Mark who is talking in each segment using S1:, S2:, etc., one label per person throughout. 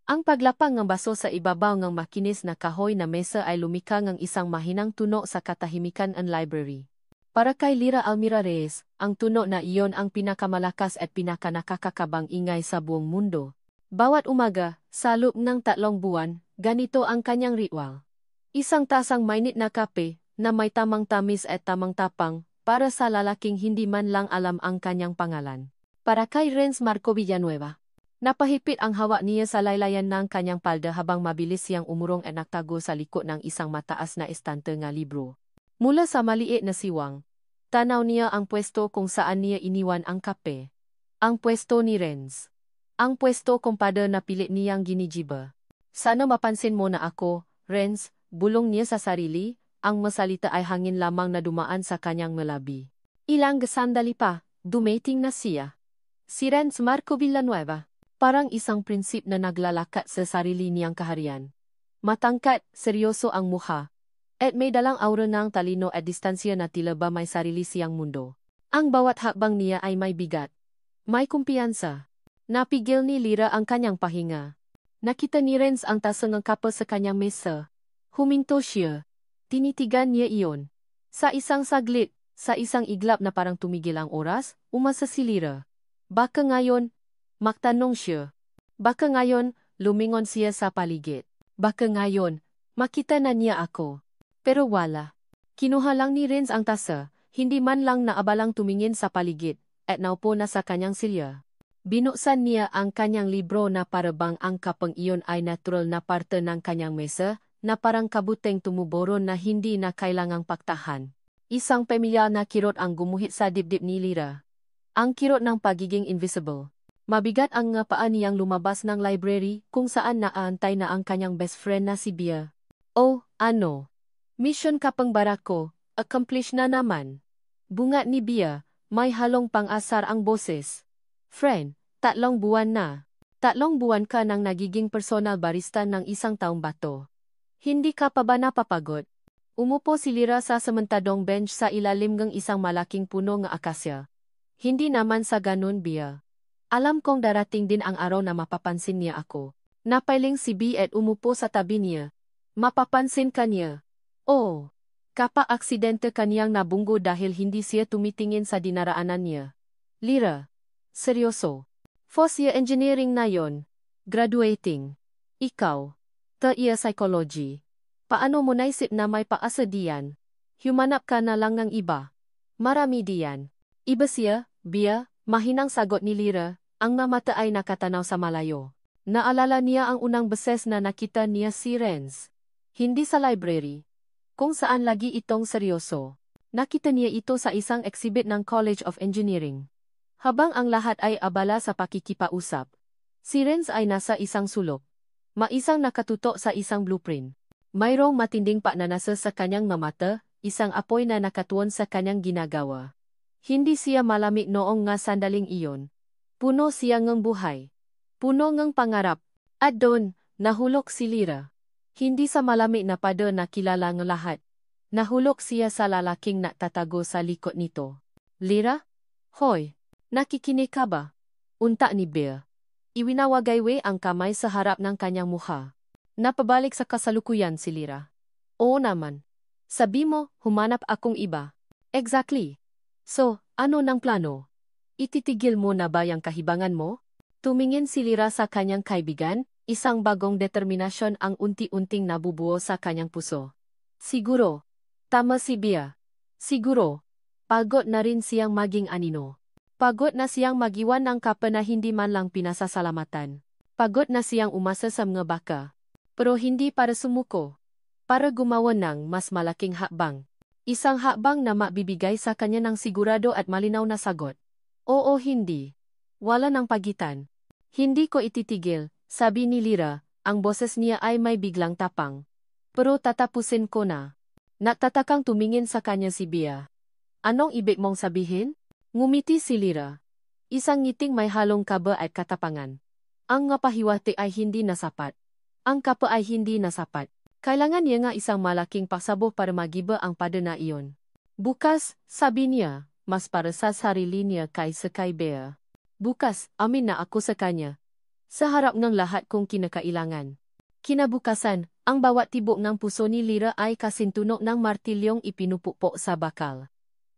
S1: Ang paglapang ng baso sa ibabaw ng makinis na kahoy na mesa ay lumika ng isang mahinang tuno sa katahimikan ng library. Para kay Lira Almira Reyes, ang tuno na iyon ang pinakamalakas at pinakanakakakabang ingay sa buong mundo. Bawat umaga, sa loob ng 3 buwan, ganito ang kanyang ritual. Isang tasang mainit na kape, na may tamang tamis at tamang tapang, para sa lalaking hindi man lang alam ang kanyang pangalan. Para kay Renz Marco Villanueva. Napahipit ang hawak niya sa laylayan ng kanyang palda habang mabilis siyang umurong at nagtago sa likod ng isang mataas na estante nga libro. Mula sa maliit na siwang, tanaw niya ang pwesto kung saan niya iniwan ang kape. Ang pwesto ni Renz. Ang pwesto kumpada na pilit niyang ginijiba. Sana mapansin mo na ako, Renz, bulong niya sa sarili, ang masalita ay hangin lamang na dumaan sa kanyang malabi. Ilang sandali pa, dumating na siya. Si Renz Marco Villanueva. Parang isang prinsip na naglalakat sa sarili niyang kaharian. Matangkat, seryoso ang mukha. At may dalang aura ng talino at distansya na tila ba may sarili siyang mundo. Ang bawat hakbang niya ay may bigat. May kumpiyansa. Napigil ni Lira ang kanyang pahinga. Nakita ni Renz ang tasa ng kape sa kanyang mesa. Huminto siya. Tinitigan niya iyon. Sa isang saglit, sa isang iglap na parang tumigil ang oras, umasa si Lira. Baka ngayon, magtanong siya. Baka ngayon, lumingon siya sa paligid. Baka ngayon, makita na niya ako. Pero wala. Kinuha lang ni Renz ang tasa, hindi man lang naabalang tumingin sa paligid, at naupo na sa kanyang silya. Binuksan niya ang kanyang libro na parabang ang kapang iyon ay natural na parte ng kanyang mesa, na parang kabuteng tumuboron na hindi na kailangang paktahan. Isang pamilyar na kirot ang gumuhit sa dibdib ni Lira. Ang kirot ng pagiging invisible. Mabigat ang nga paa niyang lumabas ng library kung saan naaantay na ang kanyang best friend na si Bia. Oh, ano? Mission kapang barako, accomplish na naman. Bunga ni Bia, may halong pang-asar ang boses. Friend, 3 buwan na. 3 buwan ka nang nagiging personal barista ng isang taong bato. Hindi ka pa ba napapagod? Umupo si Lira sa sementadong bench sa ilalim ng isang malaking puno ng akasya. Hindi naman sa ganun, Bia. Alam kong darating din ang araw na mapapansin niya ako. Napailing si B at umupo sa tabi niya. Mapapansin ka niya. Oh, kapa-aksidente kaniyang nabunggo dahil hindi siya tumitingin sa dinaraanan niya. Lira. Seryoso. Fourth year engineering na yon. Graduating. Ikaw. Third year psychology. Paano mo naisip na may paasa diyan? Humanap ka na lang ng iba. Marami diyan. Iba siya, Bia, mahinang sagot ni Lira. Ang mga mata ay nakatanaw sa malayo. Naalala niya ang unang beses na nakita niya si Renz. Hindi sa library. Kung saan lagi itong seryoso. Nakita niya ito sa isang exhibit ng College of Engineering. Habang ang lahat ay abala sa pakikipausap, si Renz ay nasa isang sulok. Maisang nakatutok sa isang blueprint. Mayroong matinding pananasa sa kanyang mamata, isang apoy na nakatuon sa kanyang ginagawa. Hindi siya malamig noong nga sandaling iyon. Puno siya ng buhay. Puno ng pangarap. At doon, nahulog si Lira. Hindi sa malamig na pada na kilala ng lahat. Nahulog siya sa lalaking natatago sa likod nito. Lira? Hoy, nakikinig ka ba? Unta ni Bea. Iwinawagaywe ang kamay sa harap ng kanyang mukha. Napabalik sa kasalukuyan si Lira. Oo naman. Sabi mo, humanap akong iba. Exactly. So, ano ng plano? Ititigil mo na ba yung kahibangan mo? Tumingin si Lira sa kanyang kaibigan, isang bagong determinasyon ang unti-unting nabubuo sa kanyang puso. Siguro. Tama si Bia. Siguro. Pagod na rin siyang maging anino. Pagod na siyang magiwan ng kapa na hindi man lang pinasasalamatan. Pagod na siyang umasa sa mga baka. Pero hindi para sumuko. Para gumawa ng mas malaking hakbang. Isang hakbang na mabibigay sa kanya ng sigurado at malinaw na sagot. Oo, hindi. Wala ng pagitan. Hindi ko ititigil, sabi ni Lira, ang boses niya ay may biglang tapang. Pero tatapusin ko na. Natatakang tumingin sa kanya si Bia. Anong ibig mong sabihin? Ngumiti si Lira. Isang ngiting may halong kaba at katapangan. Ang ngapahiwati ay hindi na sapat. Ang kapa ay hindi na sapat. Kailangan niya nga isang malaking pasabo para magiba ang pada na iyon. Bukas, sabi niya, mas para sa sarili niya kaysa kay Bea. Bukas, amin na ako sa kanya. Sa harap ng lahat kong kinakailangan. Kinabukasan, ang bawat tibok ng puso ni Lyra ay kasintunog ng martilyong ipinupukpok sa bakal.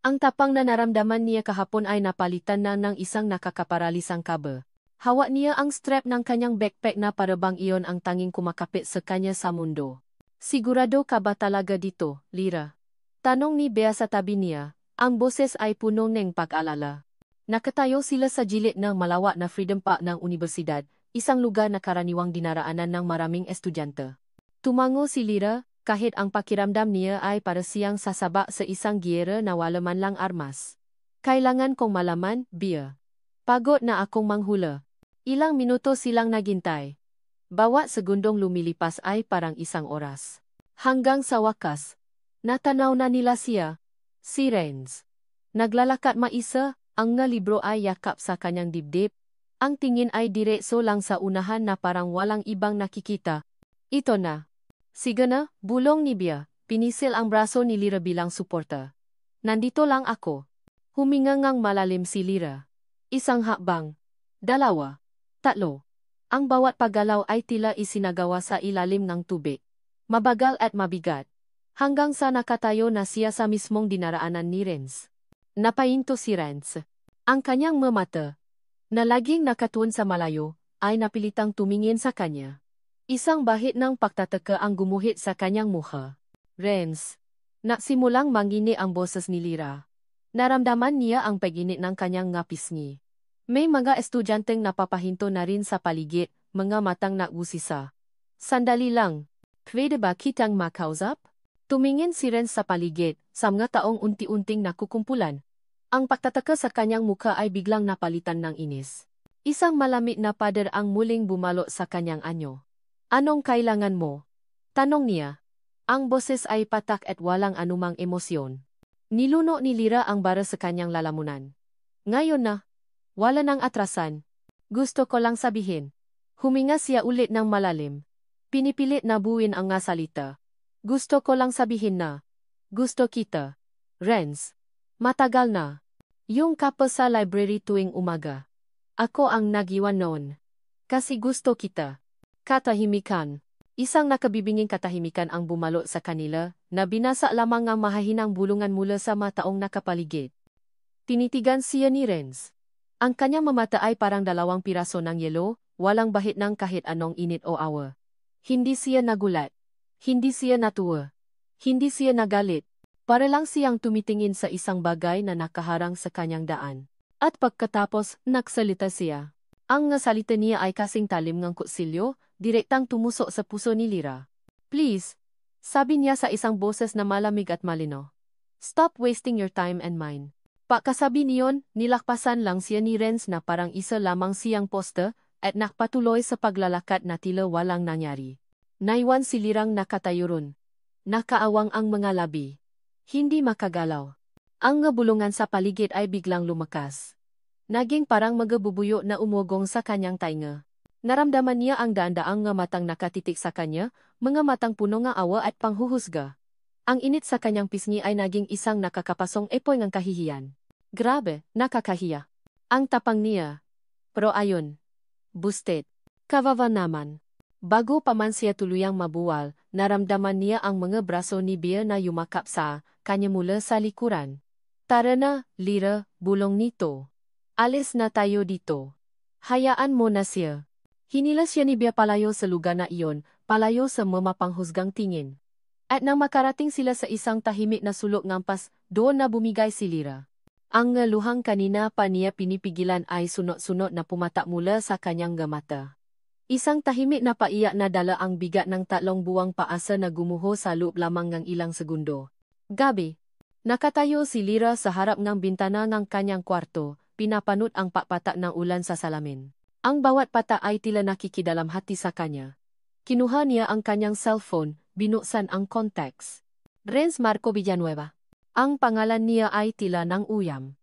S1: Ang tapang na naramdaman niya kahapon ay napalitan na ng isang nakakaparalisang kaba. Hawak niya ang strap ng kanyang backpack na parabang iyon ang tanging kumakapit sa kanya sa mundo. Sigurado ka ba talaga dito, Lyra? Tanong ni Bea sa tabi niya, ang boses ay puno ng pag-alala. Nakatayo sila sa gilid ng malawak na Freedom Park ng Universidad, isang lugar na karaniwang dinaraanan ng maraming estudyante. Tumango si Lyra, kahit ang pakiramdam niya ay para siyang sasabak sa isang giyera na wala man lang armas. Kailangan kong malaman, Bea. Pagod na akong manghula. Ilang minuto silang naghintay. Bawat segundong lumilipas ay parang isang oras. Hanggang sa wakas, natanaw na nila siya, si Renz. Naglalakad maisa, ang nga libro ay yakap sa kanyang dibdib. Ang tingin ay diretso lang sa unahan na parang walang ibang nakikita. Ito na. Sige na, bulong ni Bea, pinisil ang braso ni Lyra bilang suporta. Nandito lang ako. Huminga ngang malalim si Lyra. Isang hakbang. 2. 3. Ang bawat paggalaw ay tila isinagawa sa ilalim ng tubig. Mabagal at mabigat. Hanggang sa nakatayo na siya sa mismong dinaraanan ni Renz. Napahinto si Renz. Ang kanyang mata, na laging nakatuon sa malayo, ay napilitang tumingin sa kanya. Isang bahid ng pagtataka ang gumuhit sa kanyang mukha. Renz. Nagsimulang mangini ang boses ni Lyra. Naramdaman niya ang paginit ng kanyang ngapisngi. May mga estudyanteng napapahinto na rin sa paligid, mga matang nagusisa. Sandali lang. Pwede ba kitang makausap? Tumingin si Renz sa paligid, sa mga taong unti-unting nakukumpulan. Ang pagtataka sa kanyang mukha ay biglang napalitan ng inis. Isang malamig na pader ang muling bumalo sa kanyang anyo. Anong kailangan mo? Tanong niya. Ang boses ay patak at walang anumang emosyon. Niluno ni Lyra ang bara sa kanyang lalamunan. Ngayon na. Wala nang atrasan. Gusto ko lang sabihin. Huminga siya ulit ng malalim. Pinipilit na buuin ang nga salita. Gusto ko lang sabihin na. Gusto kita. Renz. Matagal na. Yung kapa sa library tuwing umaga. Ako ang nagiwan noon. Kasi gusto kita. Katahimikan. Isang nakabibinging katahimikan ang bumalo sa kanila, na binasa lamang ang mahahinang bulungan mula sa mataong nakapaligid. Tinitigan siya ni Renz. Ang kanyang mamata ay parang 2 piraso ng yelo, walang bahid ng kahit anong init o awa. Hindi siya nagulat. Hindi siya natuwa. Hindi siya nagalit. Para lang siyang tumitingin sa isang bagay na nakaharang sa kanyang daan. At pagkatapos, nagsalita siya. Ang nga salita niya ay kasing talim ng kutsilyo, direktang tumusok sa puso ni Lyra. Please, sabi niya sa isang boses na malamig at malino. Stop wasting your time and mine. Pagkasabi niyon, nilakpasan lang siya ni Renz na parang isa lamang siyang poste, at nakpatuloy sa paglalakad na tila walang nangyari. Naiwan si Lyrang nakatayo ron. Nakaawang ang mga labi. Hindi makagalaw. Ang nga bulungan sa paligid ay biglang lumakas. Naging parang magabubuyo na umugong sa kanyang tainga. Naramdaman niya ang daan-daang nga matang nakatitik sa kanya, mga matang puno nga awa at panghuhusga. Ang init sa kanyang pisngi ay naging isang nakakapasong epoy ng kahihiyan. Grabe, nakakahiya. Ang tapang niya. Pero ayon. Busted. Kawawa naman. Bago pa man siya tuluyang mabuwal, naramdaman niya ang mga braso ni Bea na yumakap sa kanya mula sa likuran. Tara na, Lyra, bulong nito. Alis na tayo dito. Hayaan mo na siya. Hinilas siya ni Bea palayo sa lugar na iyon, palayo sa mamapanghusgang tingin. At nang makarating sila sa isang tahimik na sulok ngampas, doon na bumigay si Lyra. Ang luhang kanina pa niya pinipigilan ay sunod-sunod na pumata mula sa kanyang mata. Isang tahimik na paiyak na dala ang bigat ng 3 buwang paasa na gumuho sa loob lamang ng ilang segundo. Gabi. Nakatayo si Lyra sa harap ng bintana ng kanyang kwarto, pinapanot ang pakpata ng ulan sa salamin. Ang bawat pata ay tila nakikidalamhati sa kanya. Kinuha niya ang kanyang cellphone, binuksan ang contacts. Renz Marco Villanueva. Ang pangalan niya ay tila ng uyam.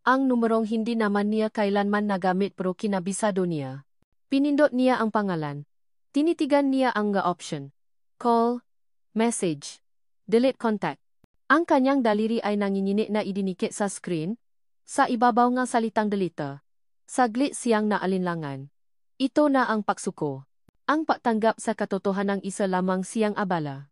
S1: Ang numerong hindi naman niya kailanman nagamit pero kinabisado niya. Pinindot niya ang pangalan. Tinitigan niya ang option. Call, message, delete contact. Ang kanyang daliri ay nanginginig na idinikit sa screen. Sa ibabaw ng salitang delete. Saglit siyang naalinlangan. Ito na ang pagsuko. Ang pagtanggap sa katotohanan isa lamang siyang abala.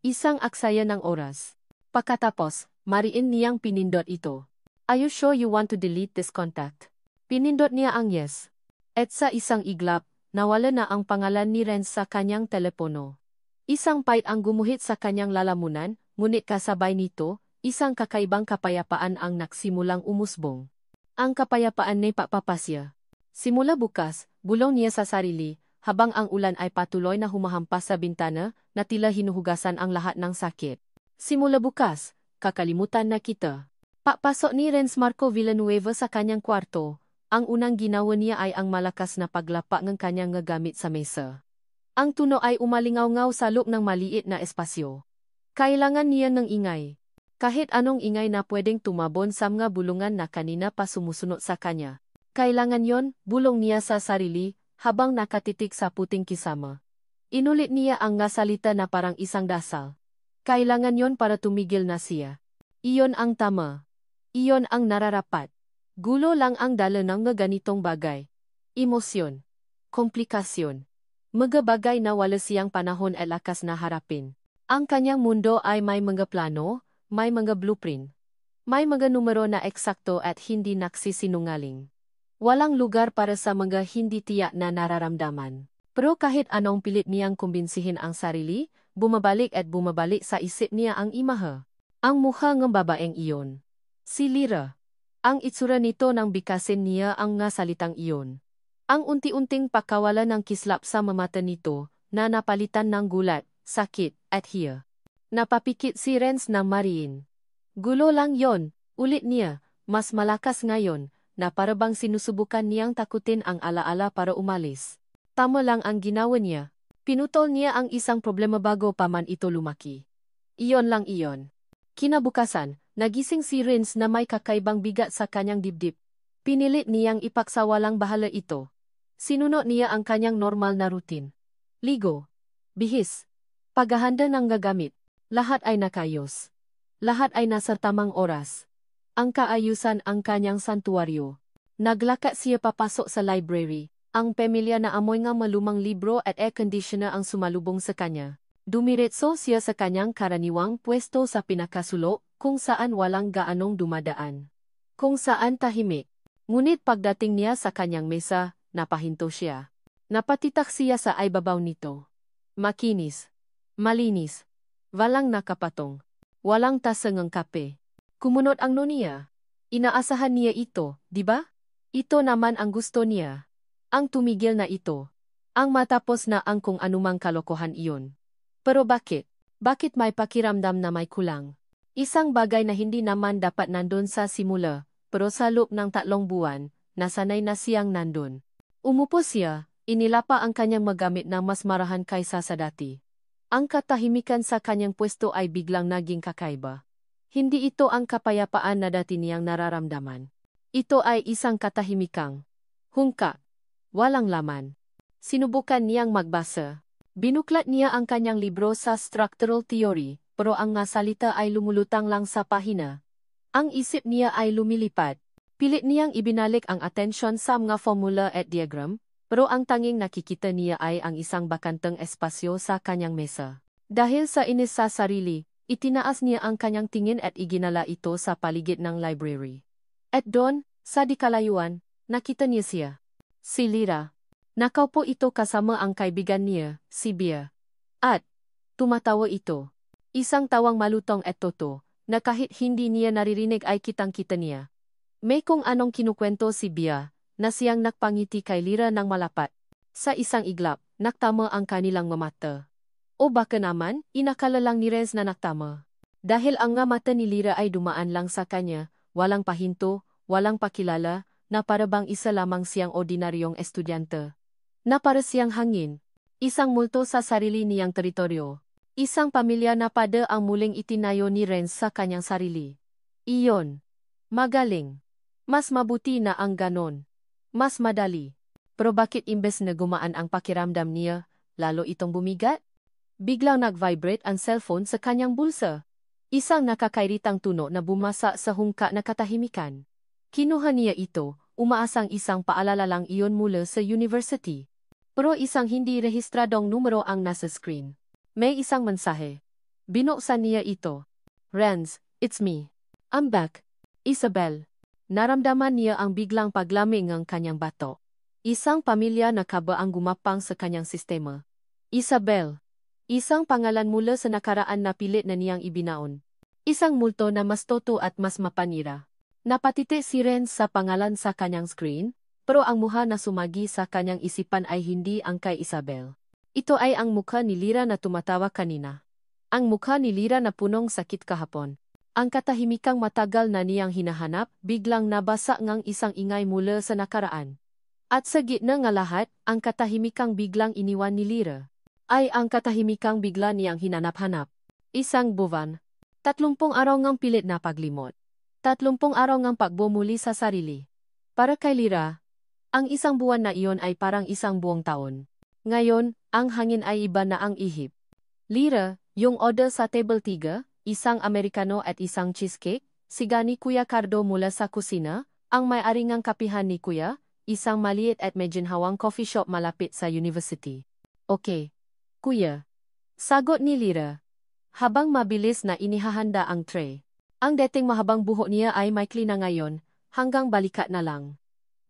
S1: Isang aksaya ng oras. Pagkatapos, mariin niyang pinindot ito. Are you sure you want to delete this contact? Pinindot niya ang yes. At sa isang iglap, nawala na ang pangalan ni Renz sa kanyang telepono. Isang pait ang gumuhit sa kanyang lalamunan, ngunit kasabay nito, isang kakaibang kapayapaan ang nagsimulang umusbong. Ang kapayapaan ni papapasya. Simula bukas, bulong niya sa sarili, habang ang ulan ay patuloy na humahampas sa bintana, na tila hinuhugasan ang lahat ng sakit. Simula bukas, kakalimutan na kita. Papasok ni Renz Marco Villanueva sa kanyang kwarto. Ang unang ginawa niya ay ang malakas na paglapa ng kanyang gamit sa mesa. Ang tuno ay umalingaw-ngaw sa loob ng maliit na espasyo. Kailangan niya ng ingay. Kahit anong ingay na pwedeng tumabon sa mga bulungan na kanina pa sumusunod sa kanya. Kailangan yon, bulong niya sa sarili, habang nakatitig sa puting kisama. Inulit niya ang nga salita na parang isang dasal. Kailangan yon para tumigil na siya. Iyon ang tama. Iyon ang nararapat. Gulo lang ang dala ng mga ganitong bagay. Emosyon. Komplikasyon. Mga bagay na wala siyang panahon at lakas na harapin. Ang kanyang mundo ay may mga plano, may mga blueprint. May mga numero na eksakto at hindi nagsisinungaling. Walang lugar para sa mga hindi tiyak na nararamdaman. Pero kahit anong pilit niyang kumbinsihin ang sarili, bumabalik at bumabalik sa isip niya ang imahe. Ang mukha ng babaeng iyon. Si Lyra. Ang itsura nito nang bikasin niya ang nga salitang iyon. Ang unti-unting pagkawala ng kislap sa mata nito, na napalitan ng gulat, sakit, at hiya. Napapikit si Renz ng mariin. Gulo lang yon, ulit niya, mas malakas ngayon, na parabang sinusubukan niyang takutin ang alaala para umalis. Tama lang ang ginawa niya. Pinutol niya ang isang problema bago pa man ito lumaki. Iyon lang iyon. Kinabukasan, nagising si Renz na may kakaibang bigat sa kanyang dibdib. Pinilit niyang ipagsawalang bahala ito. Sinunod niya ang kanyang normal na routine. Ligo. Bihis. Paghahanda ng gagamit. Lahat ay nakayos. Lahat ay nasa tamang oras. Ang kaayusan ang kanyang santuaryo. Naglakad siya papasok sa library. Ang pamilya na amoy ng malumang libro at air conditioner ang sumalubong sa kanya. Dumiretso siya sa kanyang karaniwang pwesto sa pinakasulo, kung saan walang gaanong dumadaan. Kung saan tahimik. Ngunit pagdating niya sa kanyang mesa, napahinto siya. Napatitak siya sa ibabaw nito. Makinis. Malinis. Walang nakapatong. Walang tasangang kape. Kumunot ang noniya. Inaasahan niya ito, di ba? Ito naman ang gusto niya. Ang tumigil na ito. Ang matapos na ang kung anumang kalokohan iyon. Pero bakit? Bakit may pakiramdam na may kulang? Isang bagay na hindi naman dapat nandun sa simula, pero sa loob ng 3 buwan, nasanay na siyang nandun. Umupo siya, inilapa ang kanyang magamit na mas marahan kaysa sa dati. Ang katahimikan sa kanyang pwesto ay biglang naging kakaiba. Hindi ito ang kapayapaan na dati niyang nararamdaman. Ito ay isang katahimikang hungka. Walang laman. Sinubukan niyang magbasa. Binuklat niya ang kanyang libro sa structural theory, pero ang nga salita ay lumulutang lang sa pahina. Ang isip niya ay lumilipad. Pilit niyang ibinalik ang atensyon sa mga formula at diagram, pero ang tanging nakikita niya ay ang isang bakanteng espasyo sa kanyang mesa. Dahil sa inis sa sarili, itinaas niya ang kanyang tingin at iginala ito sa paligid ng library. At doon, sa di kalayuan, nakita niya siya. Si Lyra. Nakaupo ito kasama ang kaibigan niya, si Bea. At, tumatawa ito. Isang tawang malutong at toto, na kahit hindi niya naririnig ay kitang-kita niya. May kung anong kinukwento si Bea, na siyang nakpangiti kay Lyra ng malapat. Sa isang iglap, naktama ang kanilang mata. O baka naman, inakala lang ni Renz na naktama. Dahil ang nga mata ni Lyra ay dumaan lang sa kanya, walang pahinto, walang pakilala, na parabang isa lamang siyang ordinaryong estudyante. Na para siyang hangin. Isang multo sa sarili niyang teritoryo. Isang pamilya na pada ang muling itinayo ni Renz sa kanyang sarili. Iyon. Magaling. Mas mabuti na ang ganon. Mas madali. Pero bakit imbes na gumaan ang pakiramdam niya, lalo itong bumigat? Biglang nag-vibrate ang cellphone sa kanyang bulsa. Isang nakakairitang tunog na bumasa sa hungka na katahimikan. Kinuha niya ito, umaasang isang paalala lang iyon mula sa university. Pero isang hindi rehistradong numero ang nasa screen. May isang mensahe. Binuksan niya ito. Renz, it's me. I'm back. Isabel. Naramdaman niya ang biglang paglamig ng kanyang bato. Isang pamilya na kaba ang gumapang sa kanyang sistema. Isabel. Isang pangalan mula sa nakaraan na pilit na niyang ibinaon. Isang multo na mas toto at mas mapanira. Napatiti si Renz sa pangalan sa kanyang screen, pero ang mukha na sumagi sa kanyang isipan ay hindi ang kay Isabel. Ito ay ang mukha ni Lyra na tumatawa kanina. Ang mukha ni Lyra na punong sakit kahapon. Ang katahimikang matagal na niyang hinahanap, biglang nabasa ngang isang ingay mula sa nakaraan. At sa gitna nga lahat, ang katahimikang biglang iniwan ni Lyra ay ang katahimikang bigla niyang hinanap-hanap. Isang buwan. 30 araw ngang pilit na paglimot. 30 araw ngang pagbumuli sa sarili. Para kay Lyra, ang isang buwan na iyon ay parang isang buong taon. Ngayon, ang hangin ay iba na ang ihip. Lyra, yung order sa table 3, isang Amerikano at isang cheesecake, siga ni Kuya Cardo mula sa kusina, ang may-ari ngang kapihan ni Kuya, isang maliit at medinhawang coffee shop malapit sa university. Okay. Kuya. Sagot ni Lyra. Habang mabilis na inihahanda ang tray. Ang dating mahabang buhok niya ay maikli na ngayon, hanggang balikat na lang.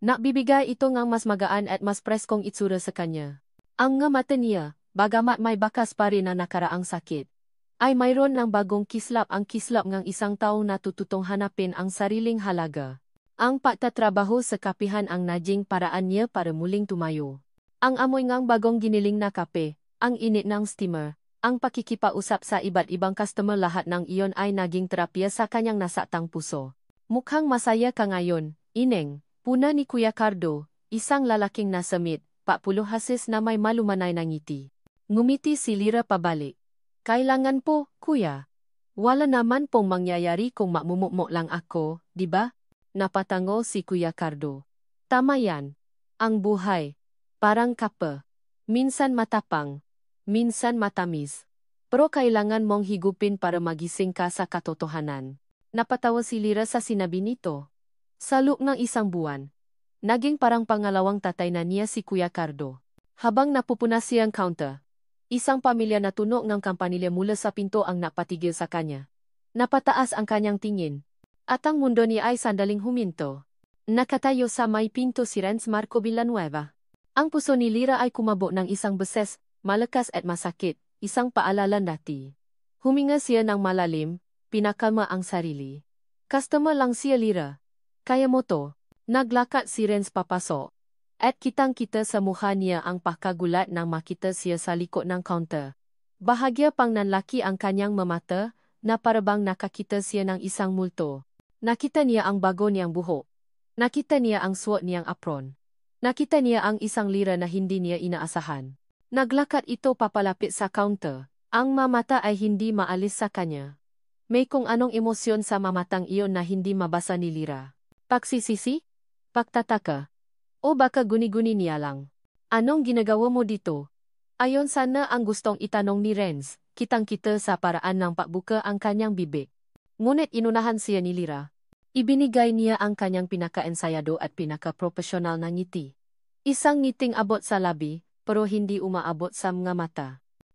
S1: Nakbibigay ito ngang mas magaan at mas preskong itsura sa kanya. Ang nga mata niya, bagamat may bakas pa rin na nakaraang sakit, ay mayroon ng bagong kislap ang kislap ngang isang taong natututong hanapin ang sariling halaga. Ang pagtatrabaho sa kapihan ang naging paraan niya para muling tumayo. Ang amoy ngang bagong giniling na kape, ang init ng steamer, ang pakikipausap sa iba't ibang customer lahat ng iyon ay naging terapya sa kanyang nasaktan puso. Mukhang masaya ka ngayon, Ineng, puna ni Kuya Cardo, isang lalaking nasamit, 40 hasis na may malumanay na ngiti. Ngumiti si Lyra pabalik. Kailangan po, Kuya. Wala naman pong mangyayari kung mamumukmok lang ako, di ba? Napatango si Kuya Cardo. Tama yan. Ang buhay. Parang kape. Minsan matapang. Minsan matamis. Pero kailangan mong higupin para magising ka sa katotohanan. Napatawa si Lyra sa sinabi nito. Sa loob ng isang buwan, naging parang pangalawang tatay na niya si Kuya Cardo. Habang napupuna siyang counter, isang pamilya na tunog ng kampanilya mula sa pinto ang napatigil sa kanya. Napataas ang kanyang tingin. At ang mundo niya ay sandaling huminto. Nakatayo sa may pinto si Renz Marco Villanueva. Ang puso ni Lyra ay kumabo ng isang beses, malakas at masakit, isang paalala dati. Huminga siya ng malalim, pinakalma ang sarili. Customer lang siya Lyra. Kaya mo to. Naglakad si Renz papasok. At kitang-kita sa mukha niya ang pagkagulat nang makita siya sa likod ng counter. Bahagya pang nanlaki ang kanyang mamata, na parabang nakakita siya ng isang multo. Nakita niya ang bago niyang buhok. Nakita niya ang suot niyang apron. Nakita niya ang isang Lyra na hindi niya inaasahan. Naglakad ito papalapit sa counter. Ang mamata ay hindi maalis sa kanya. May kung anong emosyon sa mamatang iyon na hindi mabasa ni Lyra. Pagsisisi? Pagtataka? O baka guni-guni niya lang? Anong ginagawa mo dito? Ayon sana ang gustong itanong ni Renz, kitang-kita sa paraan ng pagbuka ang kanyang bibig. Ngunit inunahan siya ni Lyra. Ibinigay niya ang kanyang pinaka-ensayado at pinaka-profesional na ngiti. Isang ngiting abot sa labi, pero hindi umaabot sa mga mata.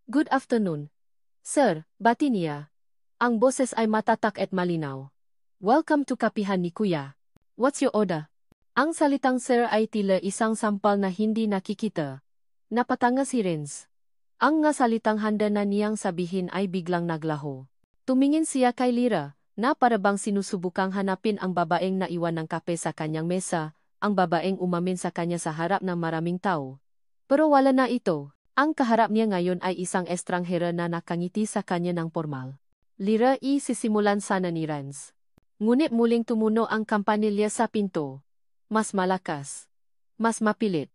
S1: Good afternoon. Sir, bati niya. Ang boses ay matatak at malinaw. Welcome to kapihan ni Kuya. What's your order? Ang salitang sir ay tila isang sampal na hindi nakikita. Napatanga si Renz. Ang nga salitang handa na niyang sabihin ay biglang naglaho. Tumingin siya kay Lyra, na parabang sinusubukang hanapin ang babaeng naiwan ng kape sa kanyang mesa, ang babaeng umamin sa kanya sa harap ng maraming tao. Pero wala na ito. Ang kaharap niya ngayon ay isang estranghera na nakangiti sa kanya ng formal. Lyra, sisimulan sana ni Renz. Ngunit muling tumuno ang kampanilya sa pinto. Mas malakas. Mas mapilit.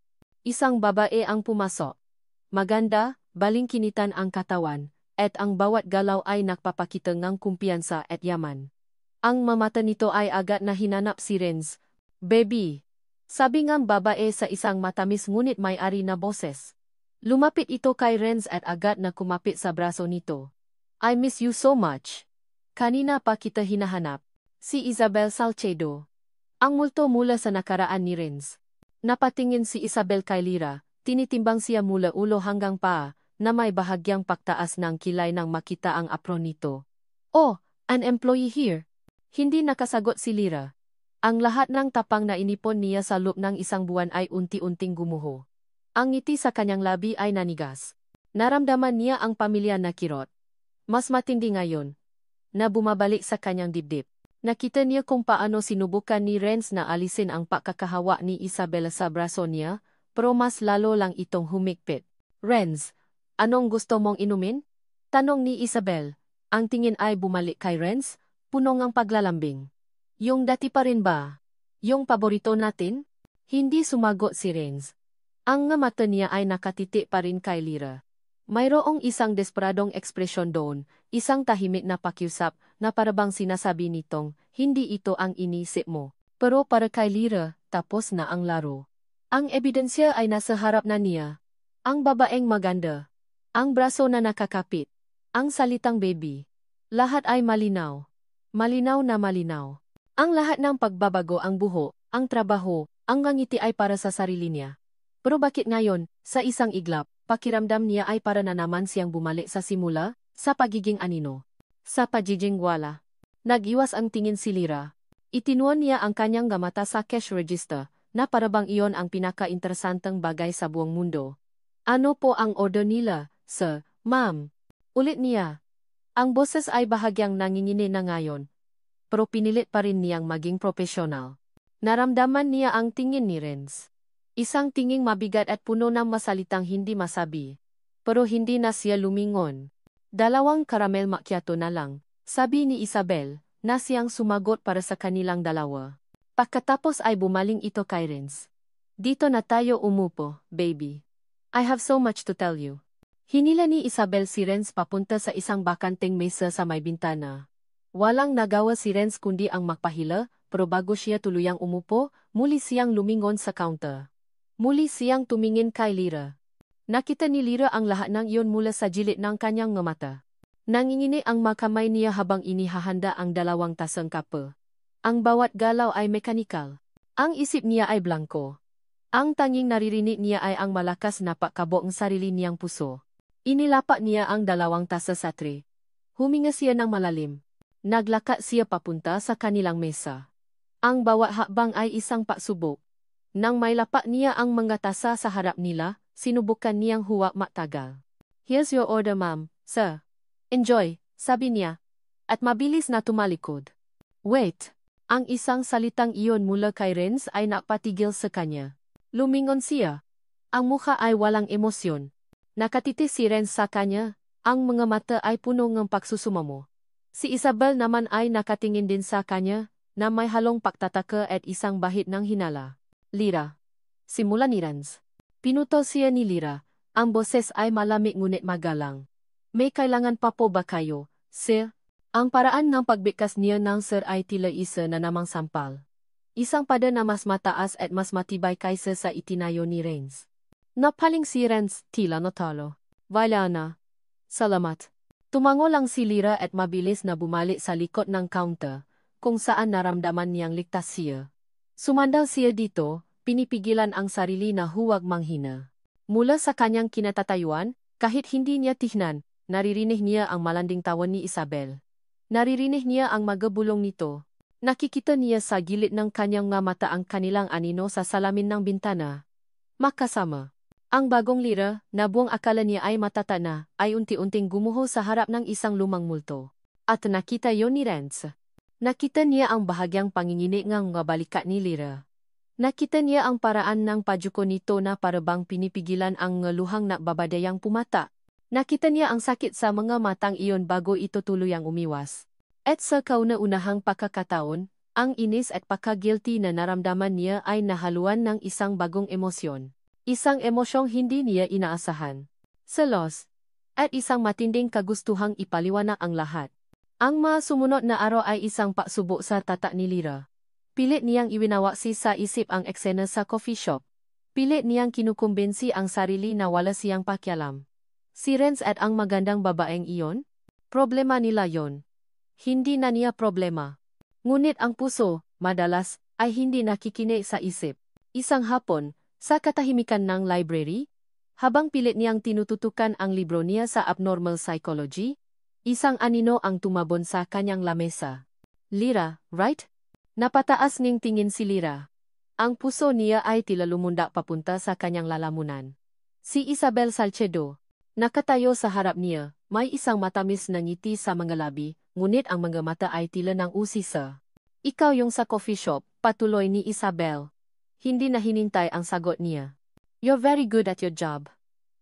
S1: Isang babae ang pumasok. Maganda, balingkinitan ang katawan, at ang bawat galaw ay nagpapakita ng kumpiyansa at yaman. Ang mamata nito ay agad na hinanap si Renz. Baby. Sabi ngang babae sa isang matamis ngunit may-ari na boses. Lumapit ito kay Renz at agad na kumapit sa braso nito. I miss you so much. Kanina pa kita hinahanap. Si Isabel Salcedo. Ang multo mula sa nakaraan ni Renz. Napatingin si Isabel kay Lyra, tinitimbang siya mula ulo hanggang paa, na may bahagyang pagtaas ng kilay nang makita ang apron nito. Oh, an employee here. Hindi nakasagot si Lyra. Ang lahat ng tapang na inipon niya sa loob ng isang buwan ay unti-unting gumuho. Ang ngiti sa kanyang labi ay nanigas. Naramdaman niya ang pamilya na kirot. Mas matindi ngayon, na bumabalik sa kanyang dibdib. Nakita niya kung paano sinubukan ni Renz na alisin ang pakakahawa ni Isabel sa braso niya, pero mas lalo lang itong humigpit. Renz, anong gusto mong inumin? Tanong ni Isabel. Ang tingin ay bumalik kay Renz, puno ng paglalambing. Yung dati pa rin ba? Yung paborito natin? Hindi sumagot si Renz. Ang nga mata niya ay nakatiti pa rin kay Lyra. Mayroong isang desperadong ekspresyon doon, isang tahimik na pakiusap na parabang sinasabi nitong, hindi ito ang inisip mo. Pero para kay Lyra, tapos na ang laro. Ang ebidensya ay nasa harap na niya. Ang babaeng maganda. Ang braso na nakakapit. Ang salitang baby. Lahat ay malinaw. Malinaw na malinaw. Ang lahat ng pagbabago ang buho, ang trabaho, ang ngiti ay para sa sarili niya. Pero bakit ngayon, sa isang iglap, pakiramdam niya ay para na naman siyang bumalik sa simula, sa pagiging anino. Sa pagiging wala. Nag-iwas ang tingin si Lyra. Itinuan niya ang kanyang mata sa cash register, na parabang iyon ang pinaka-interesanteng bagay sa buong mundo. Ano po ang order nila, sir, ma'am? Ulit niya. Ang boses ay bahagyang nangingini na ngayon. Pero pinilit pa rin niyang maging profesional. Naramdaman niya ang tingin ni Renz. Isang tinging mabigat at puno ng masalitang hindi masabi. Pero hindi na siya lumingon. 2 caramel macchiato na lang, sabi ni Isabel, na siyang sumagot para sa kanilang dalawa. Pagkatapos ay bumaling ito kay Renz. Dito na tayo umupo, baby. I have so much to tell you. Hinila ni Isabel si Renz papunta sa isang bakanteng mesa sa may bintana. Walang nagawa si Renz kundi ang magpahila, pero bago siya tuluyang umupo, muli siyang lumingon sa counter. Muli siyang tumingin kay Lyra. Nakita ni Lyra ang lahat ng iyon mula sa gilid ng kanyang mata. Nangingini ang makamay niya habang inihahanda ang 2 tasang kape. Ang bawat galaw ay mekanikal. Ang isip niya ay blanko. Ang tanging naririnig niya ay ang malakas na pakabo ng sarili niyang puso. Inilapat niya ang 2 tasa sa tray. Huminga siya ng malalim. Naglakad siya papunta sa kanilang mesa. Ang bawat hakbang ay isang pagsubok. Nang may lapak niya ang mga tasa sa harap nila, sinubukan niyang huwag matagal. Here's your order, ma'am, sir. Enjoy, sabi niya. At mabilis na tumalikod. Wait. Ang isang salitang iyon mula kay Renz ay napatigil sa kanya. Lumingon siya. Ang mukha ay walang emosyon. Nakatiti si Renz sa kanya, ang mga mata ay puno ng pagsusumamo. Si Isabel naman ay nakatingin din sa kanya, na may halong pagtataka at isang bahid ng hinala. Lyra. Simula ni Renz. Pinutol siya ni Lyra. Ang boses ay malamig ngunit magalang. May kailangan pa po ba kayo, sir? Ang paraan ng pagbigkas niya ng sir ay tila isa na namang sampal. Isang pada na mas mataas at mas matibay kaysa sa itinayo ni Renz. Napaling si Renz, tila natalo. Wala na. Salamat. Tumango lang si Lyra at mabilis na bumalik sa likod ng counter, kung saan naramdaman niyang ligtas siya. Sumandal siya dito, pinipigilan ang sarili na huwag manghina. Mula sa kanyang kinatatayuan, kahit hindi niya tignan, naririnig niya ang malanding tawa ni Isabel. Naririnig niya ang magabulong nito. Nakikita niya sa gilid ng kanyang mata ang kanilang anino sa salamin ng bintana. Makasama. Ang bagong Lyra, na buong akala niya ay matata na, ay unti-unting gumuho sa harap ng isang lumang multo. At nakita yon ni Renz. Nakita niya ang bahagyang pangingini ng balikat ni Lyra. Nakita niya ang paraan ng pajuko nito na parabang pinipigilan ang luhang na babadayang pumata. Nakita niya ang sakit sa mga matang iyon bago ito tuluyang umiwas. At sa kauna-unahang pagkakataon, ang inis at pagka-guilty na naramdaman niya ay nahaluan ng isang bagong emosyon. Isang emosyong hindi niya inaasahan. Selos. At isang matinding kagustuhang ipaliwanag ang lahat. Ang mga sumunod na araw ay isang pagsubok sa tatak ni Lyra. Pilit niyang iwinawaksi sa isip ang eksena sa coffee shop. Pilit niyang kinukumbinsi ang sarili na wala siyang pakialam. Si Renz at ang magandang babaeng iyon? Problema nila yon. Hindi na niya problema. Ngunit ang puso, madalas, ay hindi nakikinig sa isip. Isang hapon, sa katahimikan ng library, habang pilit niyang tinututukan ang libro niya sa abnormal psychology, isang anino ang tumabon sa kanyang lamesa. Lyra, right? Napataas ning tingin si Lyra. Ang puso niya ay tila lumunda papunta sa kanyang lalamunan. Si Isabel Salcedo. Nakatayo sa harap niya, may isang matamis na ngiti sa mga labi, ngunit ang mga mata ay tila ng usisa. Ikaw yung sa coffee shop, patuloy ni Isabel. Hindi na hinintay ang sagot niya. You're very good at your job.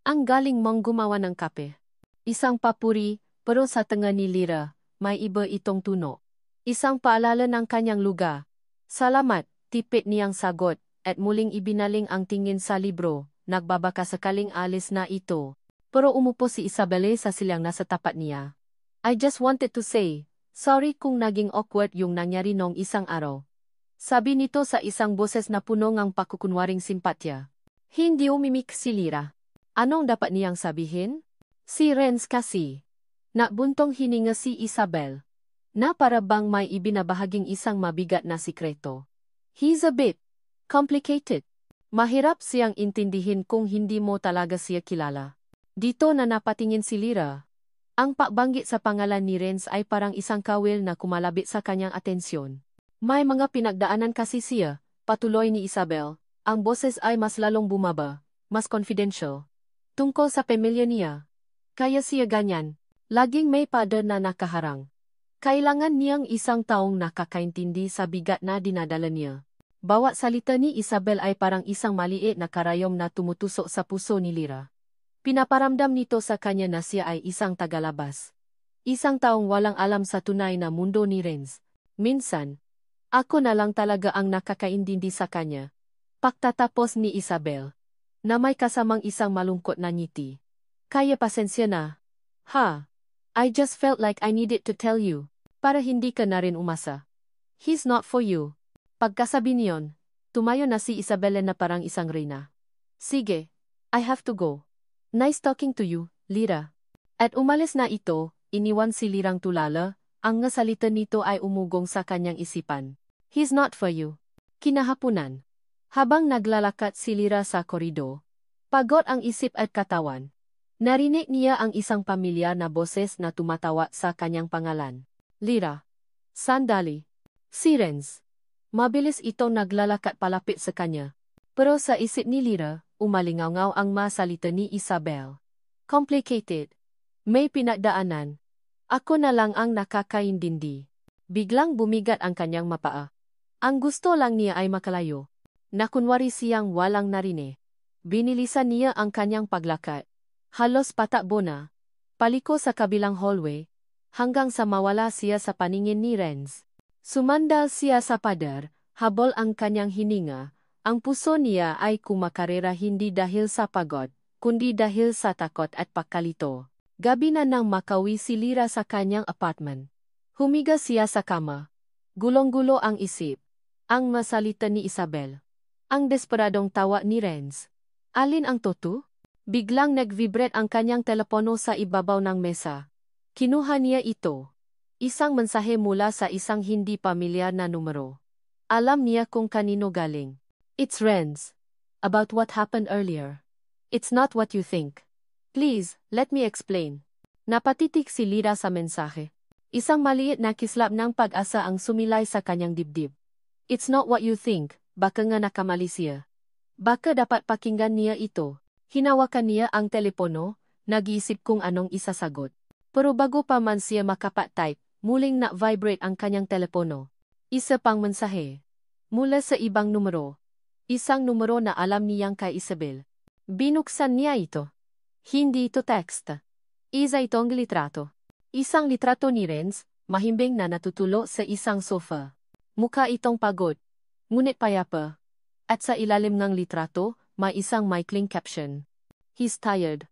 S1: Ang galing mong gumawa ng kape. Isang papuri, pero sa tanga ni Lyra, may iba itong tuno. Isang paalala ng kanyang lugar. Salamat, tipit niyang sagot, at muling ibinaling ang tingin sa libro, nagbabaka sakaling alis na ito. Pero umupo si Isabelle sa silang nasa tapat niya. I just wanted to say, sorry kung naging awkward yung nangyari nung isang araw. Sabi nito sa isang boses na puno ng pakukunwaring simpatya. Hindi umimik si Lyra. Anong dapat niyang sabihin? Si Renz kasi. Nabuntong hininga si Isabel. Na para bang may ibinabahaging isang mabigat na sikreto. He's a bit complicated. Mahirap siyang intindihin kung hindi mo talaga siya kilala. Dito na napatingin si Lyra. Ang pagbanggit sa pangalan ni Renz ay parang isang kawil na kumalabit sa kanyang atensyon. May mga pinagdaanan kasi siya, patuloy ni Isabel. Ang boses ay mas lalong bumaba, mas confidential. Tungkol sa pamilya niya. Kaya siya ganyan. Laging may pader na nakaharang. Kailangan niyang isang taong nakakaintindi sa bigat na dinadala niya. Bawat salita ni Isabel ay parang isang maliit na karayom na tumutusok sa puso ni Lyra. Pinaparamdam nito sa kanya na siya ay isang tagalabas. Isang taong walang alam sa tunay na mundo ni Renz. Minsan, ako na lang talaga ang nakakaintindi sa kanya. Pagtatapos ni Isabel, na may kasamang isang malungkot na ngiti. Kaya pasensya na. Ha? I just felt like I needed to tell you, para hindi ka na rin umasa. He's not for you. Pagkasabi niyon, tumayo na si Isabel na parang isang reyna. Sige, I have to go. Nice talking to you, Lyra. At umalis na ito, iniwan si Lyrang tulala, ang ngasalita nito ay umugong sa kanyang isipan. He's not for you. Kinahapunan. Habang naglalakat si Lyra sa korido, pagod ang isip at katawan. Narinig niya ang isang pamilyar na boses na tumatawa sa kanyang pangalan. Lyra. Sandali. Si Renz. Mabilis itong naglalakat palapit sa kanya. Pero sa isip ni Lyra, umalingaw ang masalita ni Isabel. Complicated. May pinagdaanan. Ako na lang ang nakakaintindi. Biglang bumigat ang kanyang mapaa. Ang gusto lang niya ay makalayo. Nakunwari siyang walang narinig. Binilisan niya ang kanyang paglakad. Halos patakbo na. Paliko sa kabilang hallway, hanggang sa mawala siya sa paningin ni Renz. Sumandal siya sa pader, habol ang kanyang hininga. Ang puso niya ay kumakarera hindi dahil sa pagod, kundi dahil sa takot at pagkalito. Gabi na nang makauwi si Lyra sa kanyang apartment. Humiga siya sa kama. Gulong-gulo ang isip. Ang masalita ni Isabel. Ang desperadong tawa ni Renz. Alin ang totoo? Biglang nag-vibrate ang kanyang telepono sa ibabaw ng mesa. Kinuha niya ito. Isang mensahe mula sa isang hindi pamilyar na numero. Alam niya kung kanino galing. It's Renz. About what happened earlier. It's not what you think. Please, let me explain. Napatitik si Lyra sa mensahe. Isang maliit na kislap ng pag-asa ang sumilay sa kanyang dibdib. It's not what you think, baka nga nakamali siya. Baka dapat pakinggan niya ito. Hinawakan niya ang telepono, nag-iisip kung anong isasagot. Pero bago pa man siya makapat-type, muling na-vibrate ang kanyang telepono. Isa pang mensahe. Mula sa ibang numero. Isang numero na alam niyang kay Isabel. Binuksan niya ito. Hindi ito text. Isa itong litrato. Isang litrato ni Renz, mahimbing na natutulo sa isang sofa. Mukha itong pagod. Ngunit payapa. At sa ilalim ng litrato, may isang maikling caption. He's tired.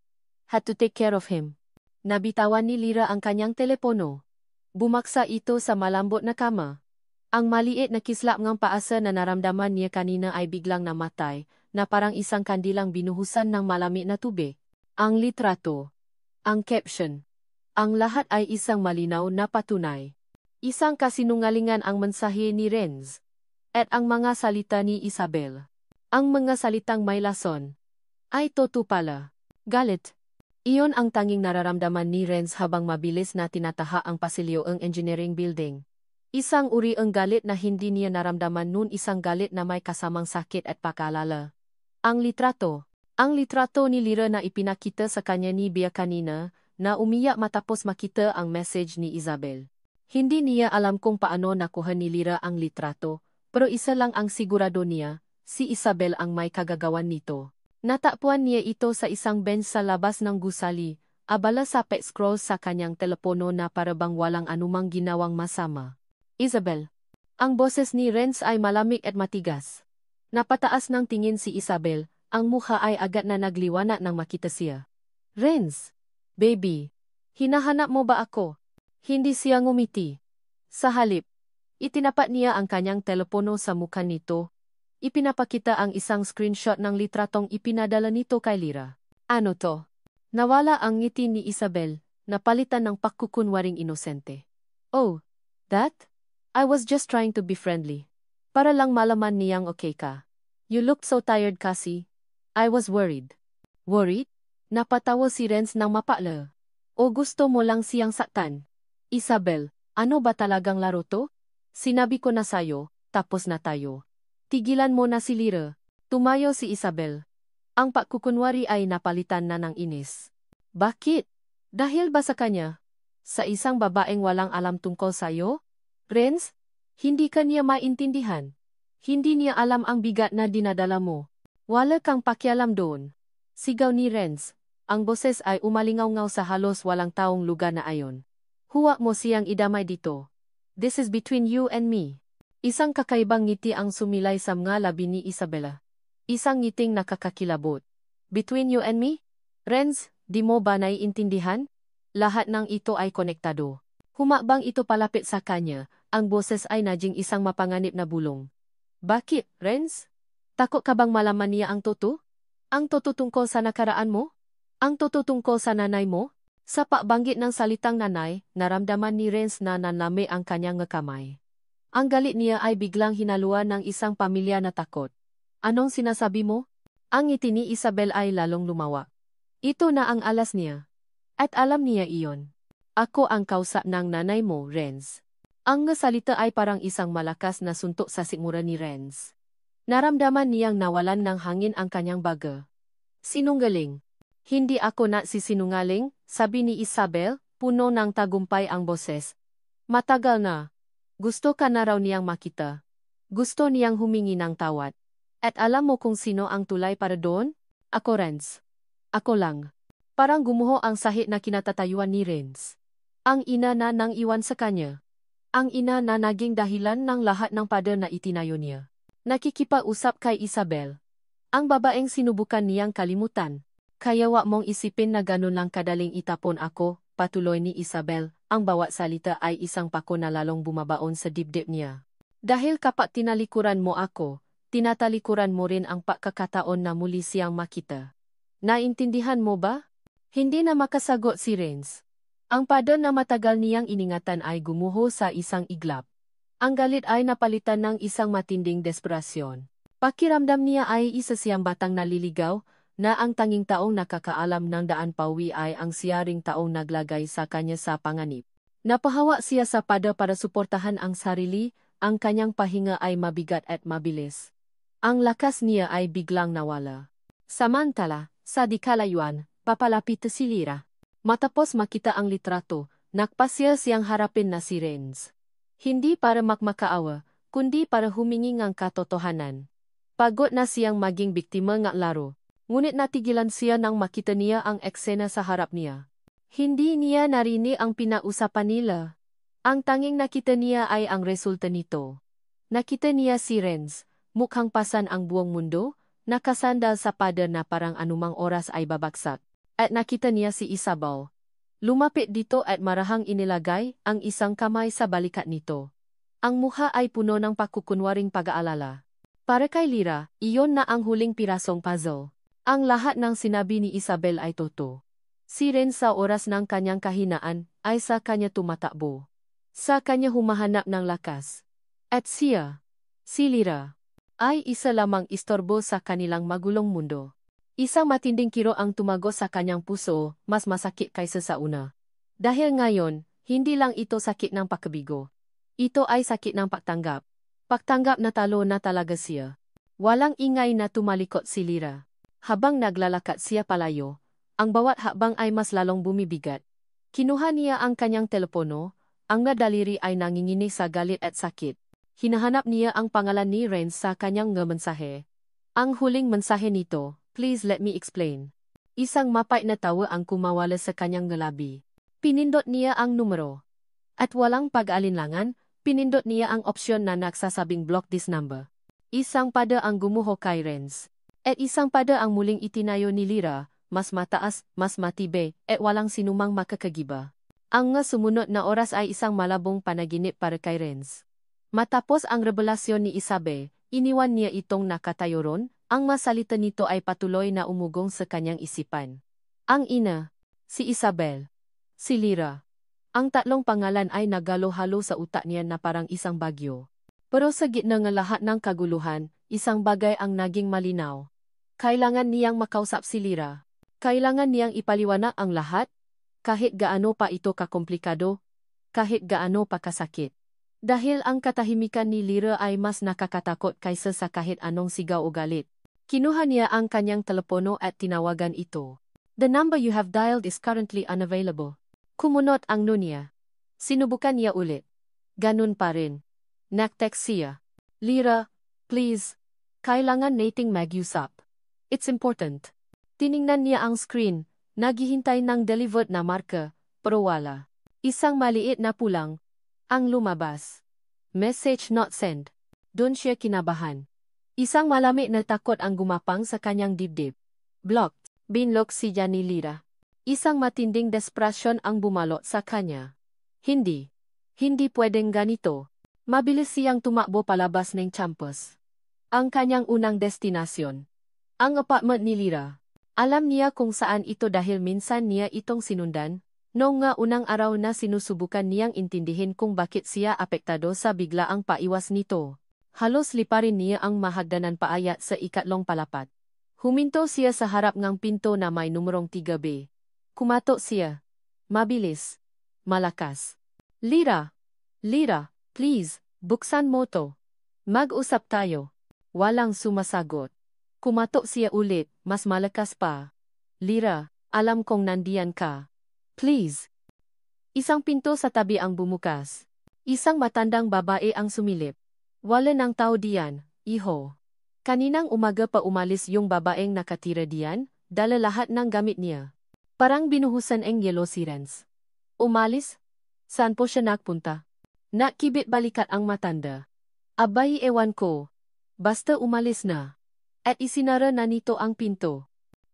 S1: Had to take care of him. Nabitawan ni Lyra ang kanyang telepono. Bumaksa ito sa malambot na kama. Ang maliit na kislap ng paasa na naramdaman niya kanina ay biglang namatay, na parang isang kandilang binuhusan ng malamig na tubig. Ang litrato. Ang caption. Ang lahat ay isang malinaw na patunay. Isang kasinungalingan ang mensahe ni Renz. At ang mga salita ni Isabel, ang mga salitang may lason, ay totoo pala. Galit. Iyon ang tanging nararamdaman ni Renz habang mabilis na tinataha ang pasilyo ng engineering building. Isang uri ang galit na hindi niya naramdaman noon, isang galit na may kasamang sakit at pag-alala. Ang litrato. Ang litrato ni Lyra na ipinakita sa kanya ni Bea kanina, na umiyak matapos makita ang message ni Isabel. Hindi niya alam kung paano nakuha ni Lyra ang litrato, pero isa lang ang sigurado niya, si Isabel ang may kagagawan nito. Natagpuan niya ito sa isang bench sa labas ng gusali, abala sa pag-scroll sa kanyang telepono na parabang walang anumang ginawang masama. Isabel. Ang boses ni Renz ay malamig at matigas. Napataas ng tingin si Isabel, ang mukha ay agad na nagliwanag nang makita siya. Renz. Baby. Hinahanap mo ba ako? Hindi siya ngumiti. Sa halip, itinapat niya ang kanyang telepono sa mukha nito. Ipinapakita ang isang screenshot ng litratong ipinadala nito kay Lyra. Ano to? Nawala ang ngiti ni Isabel, napalitan ng pagkukunwaring inosente. Oh, that? I was just trying to be friendly. Para lang malaman niyang okay ka. You looked so tired kasi. I was worried. Worried? Napatawa si Renz ng mapala. O gusto mo lang siyang saktan? Isabel, ano ba talagang laro to? Sinabi ko na sayo, tapos na tayo. Tigilan mo na si Lyra. Tumayo si Isabel. Ang pagkukunwari ay napalitan na ng inis. Bakit? Dahil ba sa kanya? Sa isang babaeng walang alam tungkol sayo? Renz? Hindi ka niya maintindihan. Hindi niya alam ang bigat na dinadala mo. Wala kang pakialam doon. Sigaw ni Renz. Ang boses ay umalingaw-ngaw sa halos walang taong lugar na ayon. Huwag mo siyang idamay dito. This is between you and me. Isang kakaibang ngiti ang sumilay sa mga labi ni Isabela. Isang ngiting nakakakilabot. Between you and me? Renz, di mo ba naiintindihan? Lahat ng ito ay konektado. Humakbang ito palapit sa kanya, ang boses ay naging isang mapanganib na bulong. Bakit, Renz? Takot ka bang malaman niya ang totoo? Ang totoo tungkol sa nakaraan mo? Ang totoo tungkol sa nanay mo? Sa pagbanggit ng salitang nanay, naramdaman ni Renz na nanlami ang kanyang kamay. Ang galit niya ay biglang hinaluan ng isang pamilya na takot. Anong sinasabi mo? Ang ngiti ni Isabel ay lalong lumawa. Ito na ang alas niya. At alam niya iyon. Ako ang kausap ng nanay mo, Renz. Ang salita ay parang isang malakas na suntok sa sikmura ni Renz. Naramdaman niyang nawalan ng hangin ang kanyang baga. Sinungaling. Hindi ako nagsisinungaling, sabi ni Isabel, puno ng tagumpay ang boses. Matagal na. Gusto ka na raw niyang makita. Gusto niyang humingi ng tawad. At alam mo kung sino ang tulay para doon? Ako, Renz. Ako lang. Parang gumuho ang sahit na kinatatayuan ni Renz. Ang ina na nang iwan sa kanya. Ang ina na naging dahilan ng lahat ng pader na itinayo niya. Nakikipausap kay Isabel. Ang babaeng sinubukan niyang kalimutan. Kaya wag mong isipin na ganun lang kadaling itapon ako, patuloy ni Isabel. Ang bawat salita ay isang pako na lalong bumabaon sa dibdib niya. Dahil kapag tinalikuran mo ako, tinatalikuran mo rin ang pagkakataon na muli siyang makita. Naintindihan mo ba? Hindi na makasagot si Renz. Ang pader na matagal niyang iningatan ay gumuho sa isang iglap. Ang galit ay napalitan ng isang matinding desperasyon. Pakiramdam niya ay isa siyang batang naliligaw, na ang tanging taong nakakaalam ng daan pauwi ay ang siyaring taong naglagay sa kanya sa panganib. Napahawa siya sa pader para suportahan ang sarili, ang kanyang pahinga ay mabigat at mabilis. Ang lakas niya ay biglang nawala. Samantala, sa dikalayuan, papalapit si Lyra. Matapos makita ang litrato, nagpasya siyang harapin na si Renz. Hindi para makmakaawa, kundi para humingi ng katotohanan. Pagod na siyang maging biktima ng laro. Ngunit natigilan siya nang makita niya ang eksena sa harap niya. Hindi niya narinig ang pinausapan nila. Ang tanging nakita niya ay ang resulta nito. Nakita niya si Renz, mukhang pasan ang buong mundo, nakasandal sa pader na parang anumang oras ay babagsak. At nakita niya si Isabel. Lumapit dito at marahang inilagay ang isang kamay sa balikat nito. Ang mukha ay puno ng pagkukunwaring pag-aalala. Para kay Lyra, iyon na ang huling pirasong puzzle. Ang lahat ng sinabi ni Isabel ay totoo. Si Renz sa oras ng kanyang kahinaan ay sa kanya tumatakbo. Sa kanya humahanap ng lakas. At siya, Si Lyra ay isa lamang istorbo sa kanilang magulong mundo. Isang matinding kiro ang tumago sa kanyang puso, mas masakit kaysa sa una. Dahil ngayon, hindi lang ito sakit ng pagkabigo. Ito ay sakit ng pagtanggap. Pagtanggap na talo na talaga siya. Walang ingay na tumalikot si Lyra. Habang naglalakad siya palayo, ang bawat hakbang ay mas lalong bumibigat. Kinuha niya ang kanyang telepono, ang nadaliri ay nanginginig sa galit at sakit. Hinahanap niya ang pangalan ni Renz sa kanyang mensahe. Ang huling mensahe nito, "Please let me explain." Isang mapait na tawa ang kumawala sa kanyang ngalabi. Pinindot niya ang numero. At walang pag-alinlangan, pinindot niya ang opsyon na nagsasabing block this number. Isang pada ang gumuho kay Renz. At isang pada ang muling itinayo ni Lyra, mas mataas, mas matibay, at walang sinumang makakagiba. Ang sumunod na oras ay isang malabong panaginip para kay Renz. Matapos ang revelasyon ni Isabel, iniwan niya itong nakatayo ron, ang masalita nito ay patuloy na umugong sa kanyang isipan. Ang ina, si Isabel, si Lyra. Ang tatlong pangalan ay nagalo-halo sa utak niya na parang isang bagyo. Pero sa gitna ng lahat ng kaguluhan, isang bagay ang naging malinaw. Kailangan niyang makausap si Lyra. Kailangan niyang ipaliwanag ang lahat, kahit gaano pa ito kakomplikado, kahit gaano pa kasakit. Dahil ang katahimikan ni Lyra ay mas nakakatakot kaysa sa kahit anong sigaw o galit. Kinuha niya ang kanyang telepono at tinawagan ito. "The number you have dialed is currently unavailable." Kumunot ang nunya. Sinubukan niya ulit. Ganun pa rin. Nag-text siya. "Lyra, please. Kailangan nating mag-usap. It's important." Tiningnan niya ang screen, naghihintay ng delivered na marka, pero wala. Isang maliit na pulang ang lumabas. "Message not sent." Doon siya kinabahan. Isang malamig na takot ang gumapang sa kanyang dibdib. Blocked. Binlock si ni Lyra. Isang matinding desperasyon ang bumalot sa kanya. Hindi. Hindi pwedeng ganito. Mabilis siyang tumakbo palabas ng campus. Ang kanyang unang destinasyon. Ang apartment ni Lyra. Alam niya kung saan ito dahil minsan niya itong sinundan. Noong nga unang araw na sinusubukan niyang intindihin kung bakit siya apektado sa biglaang paiwas nito. Halos liparin niya ang mahagdanan paayat sa ikatlong palapat. Huminto siya sa harap ng pinto na may numerong 3B. Kumatok siya. Mabilis. Malakas. "Lyra! Lyra, please, buksan mo to. Mag-usap tayo." Walang sumasagot. Kumatok siya ulit, mas malakas pa. "Lyra, alam kong nandiyan ka. Please." Isang pinto sa tabi ang bumukas. Isang matandang babae ang sumilip. "Wala nang tao diyan, iho." Kaninang umaga pa umalis yung babaeng nakatira diyan, dala lahat ng gamit niya. Parang binuhusan ang yellow si Renz. "Umalis? Saan po siya nagpunta?" Nakibit balikat ang matanda. "Abay, ewan ko. Basta umalis na." At isinara na nito ang pinto.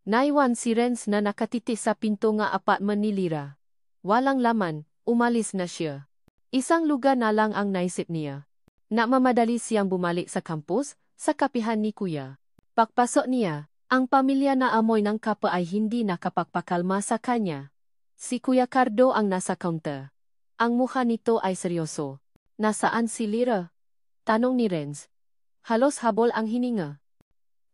S1: Naiwan si Renz na nakatiti sa pinto nga apartment ni Lyra. Walang laman, umalis na siya. Isang lugar na lang ang naisip niya. Namamadali siyang bumalik sa kampus, sa kapihan ni Kuya. Pagpasok niya, ang pamilya na amoy ng kapa ay hindi nakapagpakalma sa kanya. Si Kuya Cardo ang nasa counter. Ang mukha nito ay seryoso. "Nasaan si Lyra?" tanong ni Renz. Halos habol ang hininga.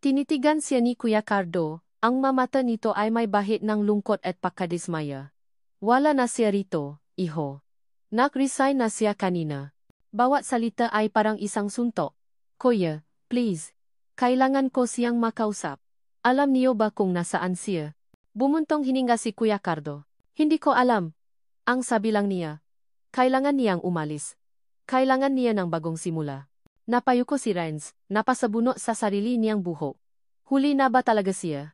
S1: Tinitigan siya ni Kuya Cardo, ang mamata nito ay may bahid ng lungkot at pagkadismaya. "Wala na siya rito, iho. Nag-resign na siya kanina." Bawat salita ay parang isang suntok. "Kuya, please. Kailangan ko siyang makausap." "Alam niyo ba kung nasaan siya?" Bumuntong hininga si Kuya Cardo. "Hindi ko alam." Ang sabi lang niya. Kailangan niyang umalis. Kailangan niya ng bagong simula. Napayuko si Renz, napasabunot sa sarili niyang buhok. Huli na ba talaga siya?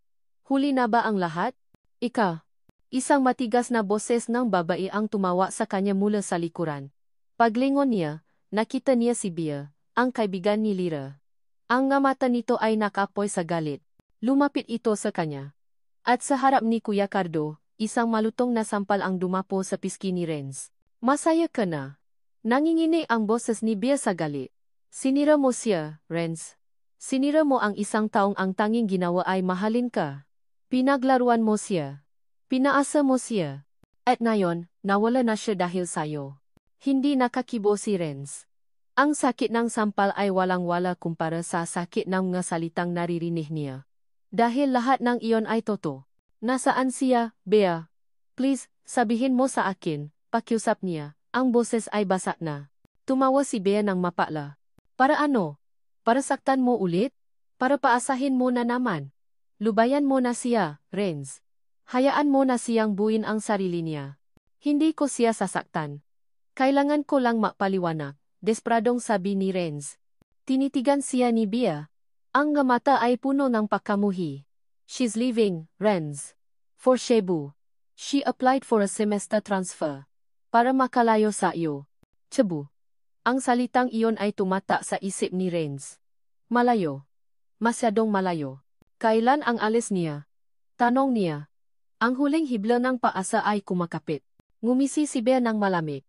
S1: Huli na ba ang lahat? "Ika." Isang matigas na boses ng babae ang tumawa sa kanya mula sa likuran. Paglingon niya, nakita niya si Bia, ang kaibigan ni Lyra. Ang mata nito ay nakapoy sa galit. Lumapit ito sa kanya. At sa harap ni Kuya Cardo, isang malutong na sampal ang dumapo sa pisngi ni Renz. "Masaya ka na?" Nanginginig ang boses ni Bia sa galit. "Sinira mo siya, Renz. Sinira mo ang isang taong ang tanging ginawa ay mahalin ka. Pinaglaruan mo siya. Pinaasa mo siya. At ngayon, nawala na siya dahil sayo." Hindi nakakibo si Renz. Ang sakit ng sampal ay walang-wala kumpara sa sakit ng mga salitang naririnig niya. Dahil lahat ng iyon ay totoo. Nasaan siya, Bea? Please, sabihin mo sa akin, pakiusap niya. Ang boses ay basak na. Tumawa si Bea ng mapala. Para ano? Para saktan mo ulit? Para paasahin mo na naman? Lubayan mo na siya, Renz. Hayaan mo na siyang buuin ang sarili niya. Hindi ko siya sasaktan. Kailangan ko lang mapaliwanag, despradong sabi ni Renz. Tinitigan siya ni Bea. Ang mata ay puno ng pagkamuhi. She's leaving, Renz. For Cebu. She applied for a semester transfer. Para makalayo sa iyo. Cebu. Ang salitang iyon ay tumata sa isip ni Renz. Malayo. Masyadong malayo. Kailan ang alis niya? Tanong niya. Ang huling hibla ng paasa ay kumakapit. Ngumisi si Bea ng malamig.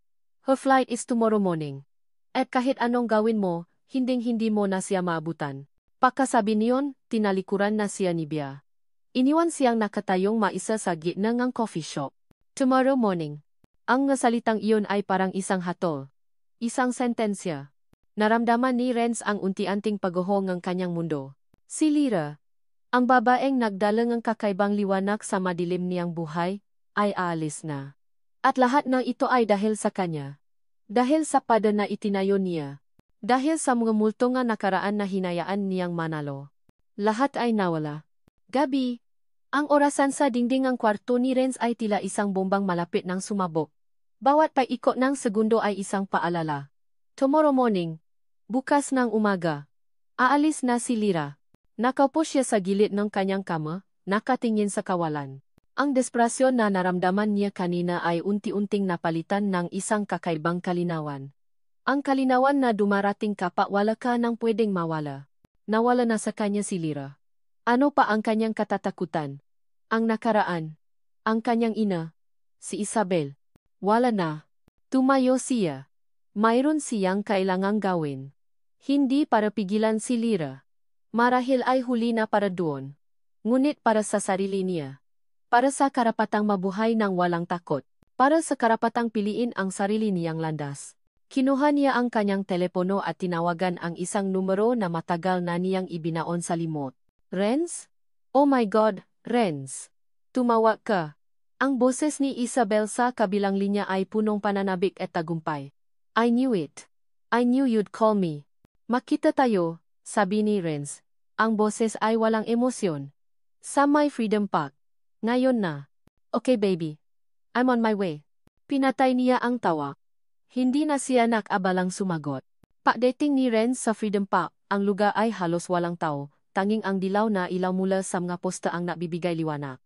S1: Her flight is tomorrow morning. At kahit anong gawin mo, hinding-hindi mo na siya maabutan. Pagkasabi niyon, tinalikuran na siya ni Bea. Iniwan siyang nakatayong maisa sa gitna ng coffee shop. Tomorrow morning. Ang salitang iyon ay parang isang hatol. Isang sentensya. Naramdaman ni Renz ang unti-unting pagguho ng kanyang mundo. Si Lyra, ang babaeng nagdala ng kakaibang liwanag sa madilim niyang buhay, ay aalis na. At lahat ng ito ay dahil sa kanya. Dahil sa pada na itinayo niya. Dahil sa mga multo nga nakaraan na hinayaan niyang manalo. Lahat ay nawala. Gabi. Ang orasan sa dingding ng kwarto ni Renz ay tila isang bombang malapit ng sumabog. Bawat paikot ng segundo ay isang paalala. Tomorrow morning. Bukas ng umaga. Aalis na si Lyra. Nakaupo siya sa gilid ng kanyang kama, nakatingin sa kawalan. Ang desperasyon na naramdaman niya kanina ay unti-unting napalitan ng isang kakaibang kalinawan. Ang kalinawan na dumarating kapag wala ka nang pwedeng mawala. Nawala na sa kanya si Lyra. Ano pa ang kanyang katatakutan? Ang nakaraan. Ang kanyang ina. Si Isabel. Wala na. Tumayo siya. Mayroon siyang kailangang gawin. Hindi para pigilan si Lyra. Marahil ay huli na para doon. Ngunit para sa sarili niya. Para sa karapatang mabuhay ng walang takot. Para sa karapatang piliin ang sarili niyang landas. Kinuha niya ang kanyang telepono at tinawagan ang isang numero na matagal na niyang ibinaon sa limot. Renz? Oh my God, Renz. Tumawa ka. Ang boses ni Isabel sa kabilang linya ay punong pananabik at tagumpay. I knew it. I knew you'd call me. Makita tayo, sabi ni Renz. Ang boses ay walang emosyon. Sa my Freedom Park. Ngayon na. Okay baby. I'm on my way. Pinatay niya ang tawa. Hindi na siya nakabalang sumagot. Pagdating ni Renz sa Freedom Park, ang lugar ay halos walang tao. Tanging ang dilaw na ilaw mula sa mga posta ang nabibigay liwanag.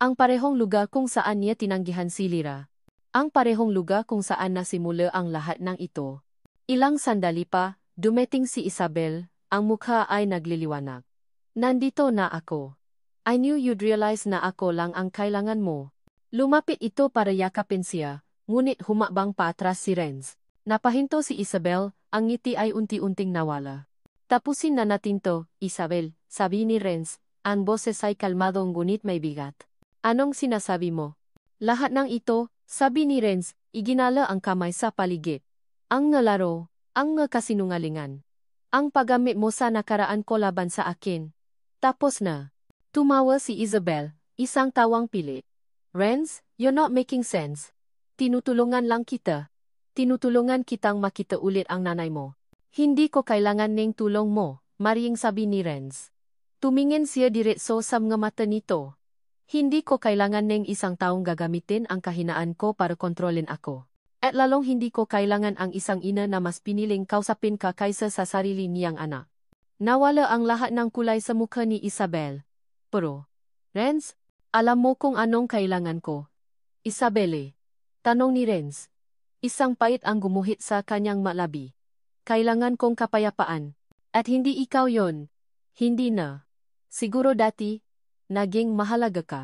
S1: Ang parehong lugar kung saan niya tinanggihan si Lyra. Ang parehong lugar kung saan nasimula ang lahat ng ito. Ilang sandali pa, dumating si Isabel, ang mukha ay nagliliwanag. Nandito na ako. I knew you'd realize na ako lang ang kailangan mo. Lumapit ito para yakapin siya, ngunit humakbang paatras si Renz. Napahinto si Isabel, ang ngiti ay unti-unting nawala. Tapusin na natin to, Isabel, sabi ni Renz, ang boses ay kalmado ngunit may bigat. Anong sinasabi mo? Lahat ng ito, sabi ni Renz, iginala ang kamay sa paligid. Ang ngalaro, ang kasinungalingan. Ang paggamit mo sa nakaraan ko laban sa akin. Tapos na. Tumawa si Isabel, isang tawang pilit. Renz, you're not making sense. Tinutulungan lang kita. Tinutulungan kitang makita ulit ang nanay mo. Hindi ko kailangan ng tulong mo, maring sabi ni Renz. Tumingin siya diretso sa mga mata nito. Hindi ko kailangan ng isang taong gagamitin ang kahinaan ko para kontrolin ako. At lalong hindi ko kailangan ang isang ina na mas piniling kausapin ka kaysa sa sarili niyang anak. Nawala ang lahat ng kulay sa mukha ni Isabel. Pero, Renz, alam mo kung anong kailangan ko. Isabelle. Tanong ni Renz. Isang pait ang gumuhit sa kanyang malabi. Kailangan kong kapayapaan. At hindi ikaw yon. Hindi na. Siguro dati, naging mahalaga ka.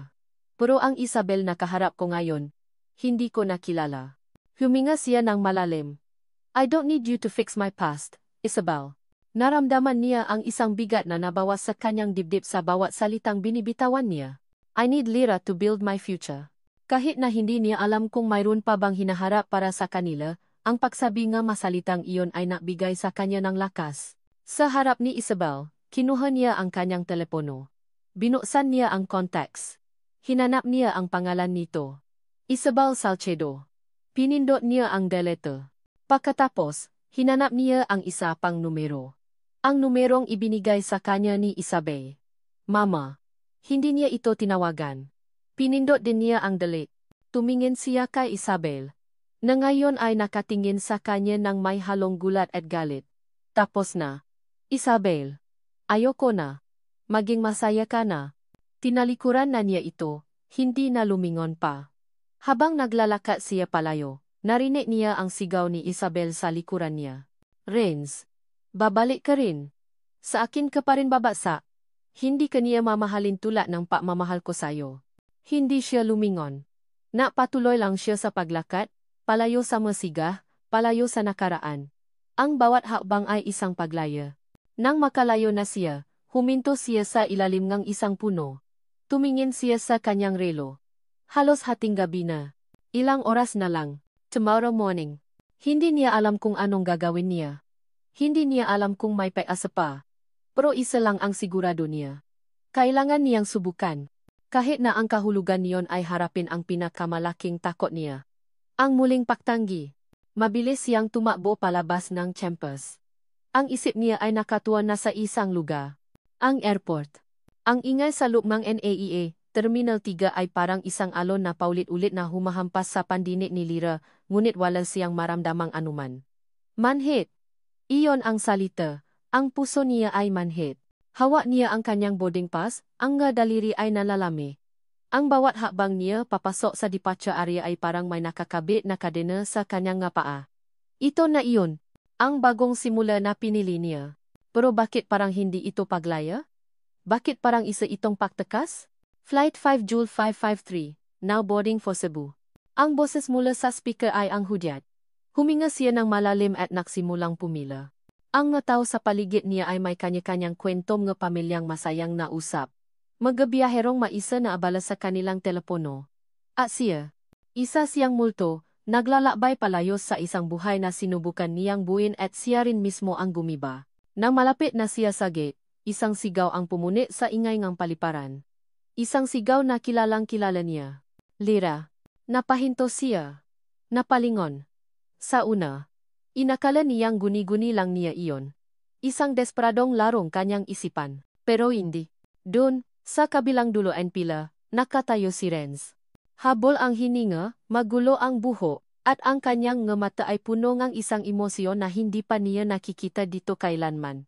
S1: Pero ang Isabel na kaharap ko ngayon, hindi ko nakilala. Huminga siya ng malalim. I don't need you to fix my past, Isabel. Naramdaman niya ang isang bigat na nabawas sa kanyang dibdib sa bawat salitang binibitawan niya. I need Lyra to build my future. Kahit na hindi niya alam kung mayroon pa bang hinaharap para sa kanila, Ang pagsabi nga masalitang iyon ay nagbigay sa kanya ng lakas. Sa harap ni Isabel, kinuha niya ang kanyang telepono. Binuksan niya ang contacts. Hinanap niya ang pangalan nito. Isabel Salcedo. Pinindot niya ang delete. Pagkatapos, hinanap niya ang isa pang numero. Ang numerong ibinigay sa kanya ni Isabel. Mama. Hindi niya ito tinawagan. Pinindot din niya ang delete. Tumingin siya kay Isabel, na ngayon ay nakatingin sa kanya ng may halong gulat at galit. Tapos na. Isabel. Ayoko na. Maging masaya ka na. Tinalikuran na niya ito, hindi na lumingon pa. Habang naglalakad siya palayo, narinig niya ang sigaw ni Isabel sa likuran niya. Renz. Babalik ka rin. Sa akin ka pa rin babasa. Hindi ka niya mamahalin tulad ng pagmamahal ko sayo. Hindi siya lumingon. Napatuloy lang siya sa paglakad, palayo sa masiga, palayo sa nakaraan. Ang bawat hakbang ay isang paglaya. Nang makalayo na siya, huminto siya sa ilalim ng isang puno. Tumingin siya sa kanyang relo. Halos hating gabi na. Ilang oras na lang. Tomorrow morning. Hindi niya alam kung anong gagawin niya. Hindi niya alam kung may pag-asa pa. Pero isa lang ang sigurado niya. Kailangan niyang subukan. Kahit na ang kahulugan niyon ay harapin ang pinakamalaking takot niya. Ang muling pagtanggi. Mabilis siyang tumakbo palabas ng campus. Ang isip niya ay nakatuon na sa isang lugar. Ang airport. Ang ingay sa loob ng NAEA, Terminal 3 ay parang isang alon na paulit-ulit na humahampas sa pandinig ni Lyra, ngunit wala siyang maramdamang anuman. Manhit. Iyon ang salita. Ang puso niya ay manhit. Hawak niya ang kanyang boarding pass, ang nga daliri ay nalalami. Ang bawat hakbang niya papasok sa departure area ay parang may nakakabit na kadena sa kanyang nga paa. Ito na iyon, ang bagong simula na pinili niya. Pero bakit parang hindi ito paglaya? Bakit parang isa itong pagtakas? Flight 5 Joule 553, now boarding for Cebu. Ang boses mula sa speaker ay ang hudyat. Huminga siya ng malalim at nagsimulang pumila. Ang mga tao sa paligid niya ay may kanya-kanyang kwentom ng pamilyang masayang nausap. Magabiyaherong maisa na abala sa kanilang telepono. At siya, isa siyang multo, naglalakbay palayo sa isang buhay na sinubukan niyang buuin at siya rin mismo ang gumiba. Nang malapit na siya sa gate, isang sigaw ang pumuni sa ingay ng paliparan. Isang sigaw na kilalang kilala niya. Lyra. Napahinto siya. Napalingon. Sa una, inakala niyang guni-guni lang niya iyon. Isang desperadong larong kanyang isipan. Pero hindi. Doon, sa kabilang dulo ang pila, nakatayo si Renz. Habol ang hininga, magulo ang buho, at ang kanyang nga mata ay puno ng isang emosyon na hindi pa niya nakikita dito kailanman.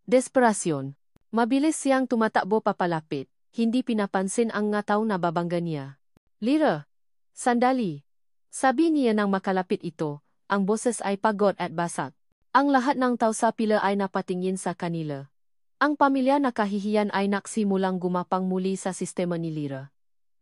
S1: Desperasyon. Mabilis siyang tumatakbo papalapit, hindi pinapansin ang nga tao na babangga niya. Lyra! Sandali! Sabi niya nang makalapit ito. Ang boses ay pagod at basak. Ang lahat ng tao sa pila ay napatingin sa kanila. Ang pamilya na kahihiyan ay nagsimulang gumapang muli sa sistema ni Lyra.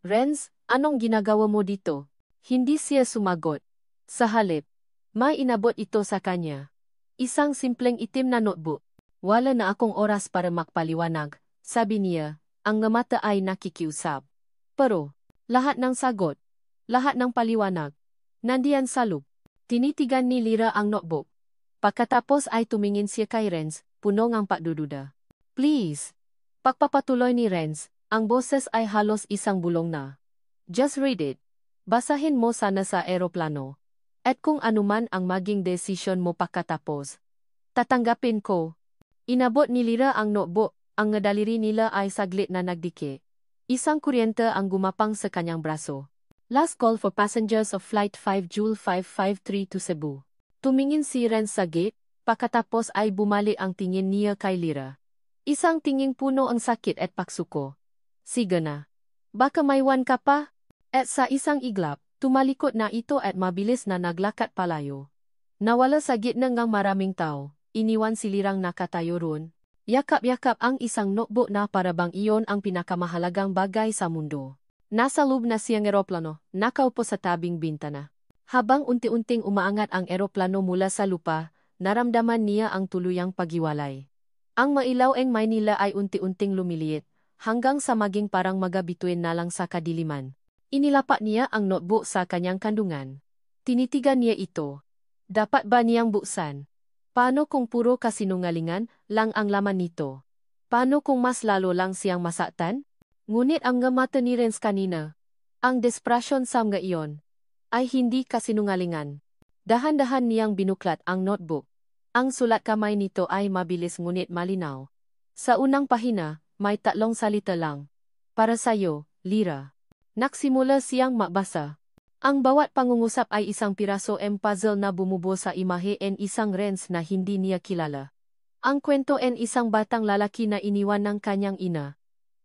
S1: Renz, anong ginagawa mo dito? Hindi siya sumagot. Sa halip, may inabot ito sa kanya. Isang simpleng itim na notebook. Wala na akong oras para magpaliwanag, sabi niya, ang mata ay nakikiusap. Pero, lahat ng sagot, lahat ng paliwanag, nandiyan sa loob. Tinitigan ni Lyra ang notebook. Pagkatapos ay tumingin siya kay Renz, puno ng pagdududa. Please. Pagpapatuloy ni Renz, ang boses ay halos isang bulong na. Just read it. Basahin mo sana sa eroplano. At kung anuman ang maging desisyon mo pagkatapos, tatanggapin ko. Inabot ni Lyra ang notebook, ang daliri nila ay saglit na nagdike. Isang kuryente ang gumapang sa kanyang braso. Last call for passengers of Flight 5 Joule 553 to Cebu. Tumingin si Renz sa gate, pagkatapos ay bumalik ang tingin niya kay Lyra. Isang tinging puno ang sakit at pagsuko. Sige na. Baka maiwan ka pa? At sa isang iglap, tumalikod na ito at mabilis na naglakad palayo. Nawala sa gitna ng maraming tao, iniwan si Lyrang nakatayo roon. Yakap-yakap ang isang notebook na parabang iyon ang pinakamahalagang bagay sa mundo. Nasa loob na siyang eroplano, nakaupo sa tabing bintana. Habang unti-unting umaangat ang eroplano mula sa lupa, naramdaman niya ang tuluyang paghiwalay. Ang mailaw-eng Maynila ay unti-unting lumiliit, hanggang sa maging parang magabituin na lang sa kadiliman. Inilapat niya ang notebook sa kanyang kandungan. Tinitigan niya ito. Dapat ba niyang buksan? Paano kung puro kasinungalingan lang ang laman nito? Paano kung mas lalo lang siyang masaktan? Ngunit ang mata ni Renz kanina, ang desperasyon sa mga iyon, ay hindi kasinungalingan. Dahan-dahan niyang binuklat ang notebook. Ang sulat kamay nito ay mabilis ngunit malinaw. Sa unang pahina, may 3 salita lang. Para sa'yo, Lyra. Nagsimula siyang magbasa. Ang bawat pangungusap ay isang piraso puzzle na bumubuo sa imahe en isang Renz na hindi niya kilala. Ang kwento en isang batang lalaki na iniwan ng kanyang ina.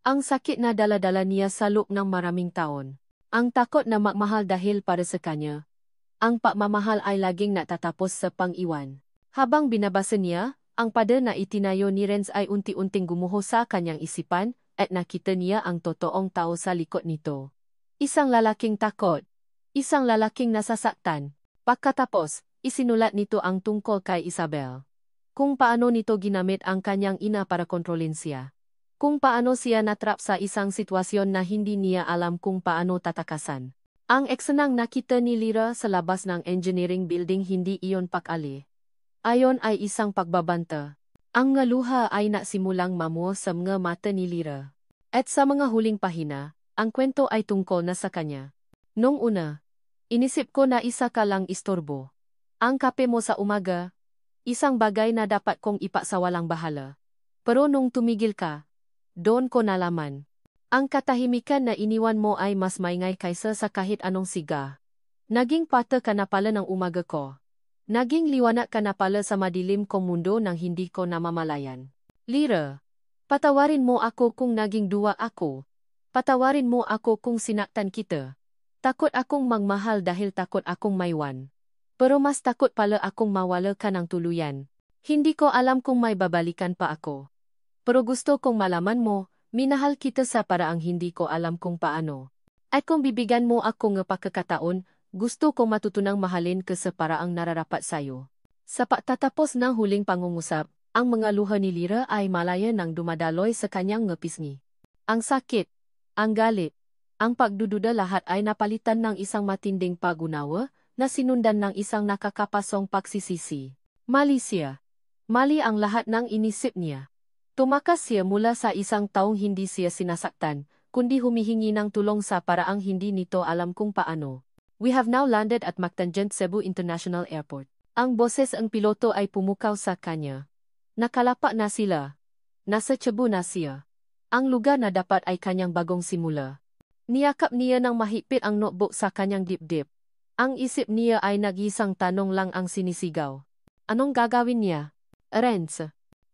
S1: Ang sakit na dala-dala niya sa loob ng maraming taon. Ang takot na magmahal dahil para sa kanya. Ang pagmamahal ay laging natatapos sa pang-iwan. Habang binabasa niya, ang pader na itinayo ni Renz ay unti-unting gumuho sa kanyang isipan at nakita niya ang totoong tao sa likod nito. Isang lalaking takot. Isang lalaking nasasaktan. Pagkatapos, isinulat nito ang tungkol kay Isabel. Kung paano nito ginamit ang kanyang ina para kontrolin siya. Kung paano siya natrap sa isang sitwasyon na hindi niya alam kung paano tatakasan. Ang eksenang nakita ni Lyra sa labas ng engineering building hindi iyon pakali. Ayon ay isang pagbabanta. Ang nga luha ay nasimulang mamuo sa mga mata ni Lyra. At sa mga huling pahina, ang kwento ay tungkol na sa kanya. Nung una, inisip ko na isa ka lang istorbo. Ang kape mo sa umaga, isang bagay na dapat kong ipasawalang bahala. Pero nung tumigil ka, doon ko nalaman. Ang katahimikan na iniwan mo ay mas maingay kaysa sa kahit anong siga. Naging pata ka na pala ng umaga ko. Naging liwanag ka na pala sa madilim kong mundo nang hindi ko namamalayan. Lyra, patawarin mo ako kung naging duwa ako. Patawarin mo ako kung sinaktan kita. Takot akong magmahal dahil takot akong maiwan. Pero mas takot pala akong mawala ka ng tuluyan. Hindi ko alam kung may babalikan pa ako. Pero gusto kong malaman mo, minahal kita sa paraang hindi ko alam kung paano. At kung bibigyan mo ako ng pagkakataon, gusto kong matutunang mahalin ka sa paraang nararapat sayo. Sa pagtatapos ng huling pangungusap, ang mga luha ni Lyra ay malaya nang dumadaloy sa kanyang pisngi. Ang sakit, ang galit, ang pagdududa lahat ay napalitan ng isang matinding pag-unawa na sinundan ng isang nakakapasong pagsisisi. Mali siya. Mali ang lahat ng inisip niya. Tumakas siya mula sa isang taong hindi siya sinasaktan, kundi humihingi ng tulong sa paraang hindi nito alam kung paano. We have now landed at Mactanagent Cebu International Airport. Ang boses ang piloto ay pumukaw sa kanya. Nakalapa na sila. Nasa Cebu na siya. Ang lugar na dapat ay kanyang bagong simula. Niyakap niya ng mahigpit ang notebook sa kanyang dibdib. Ang isip niya ay nag-isang tanong lang ang sinisigaw. Anong gagawin niya? Renz.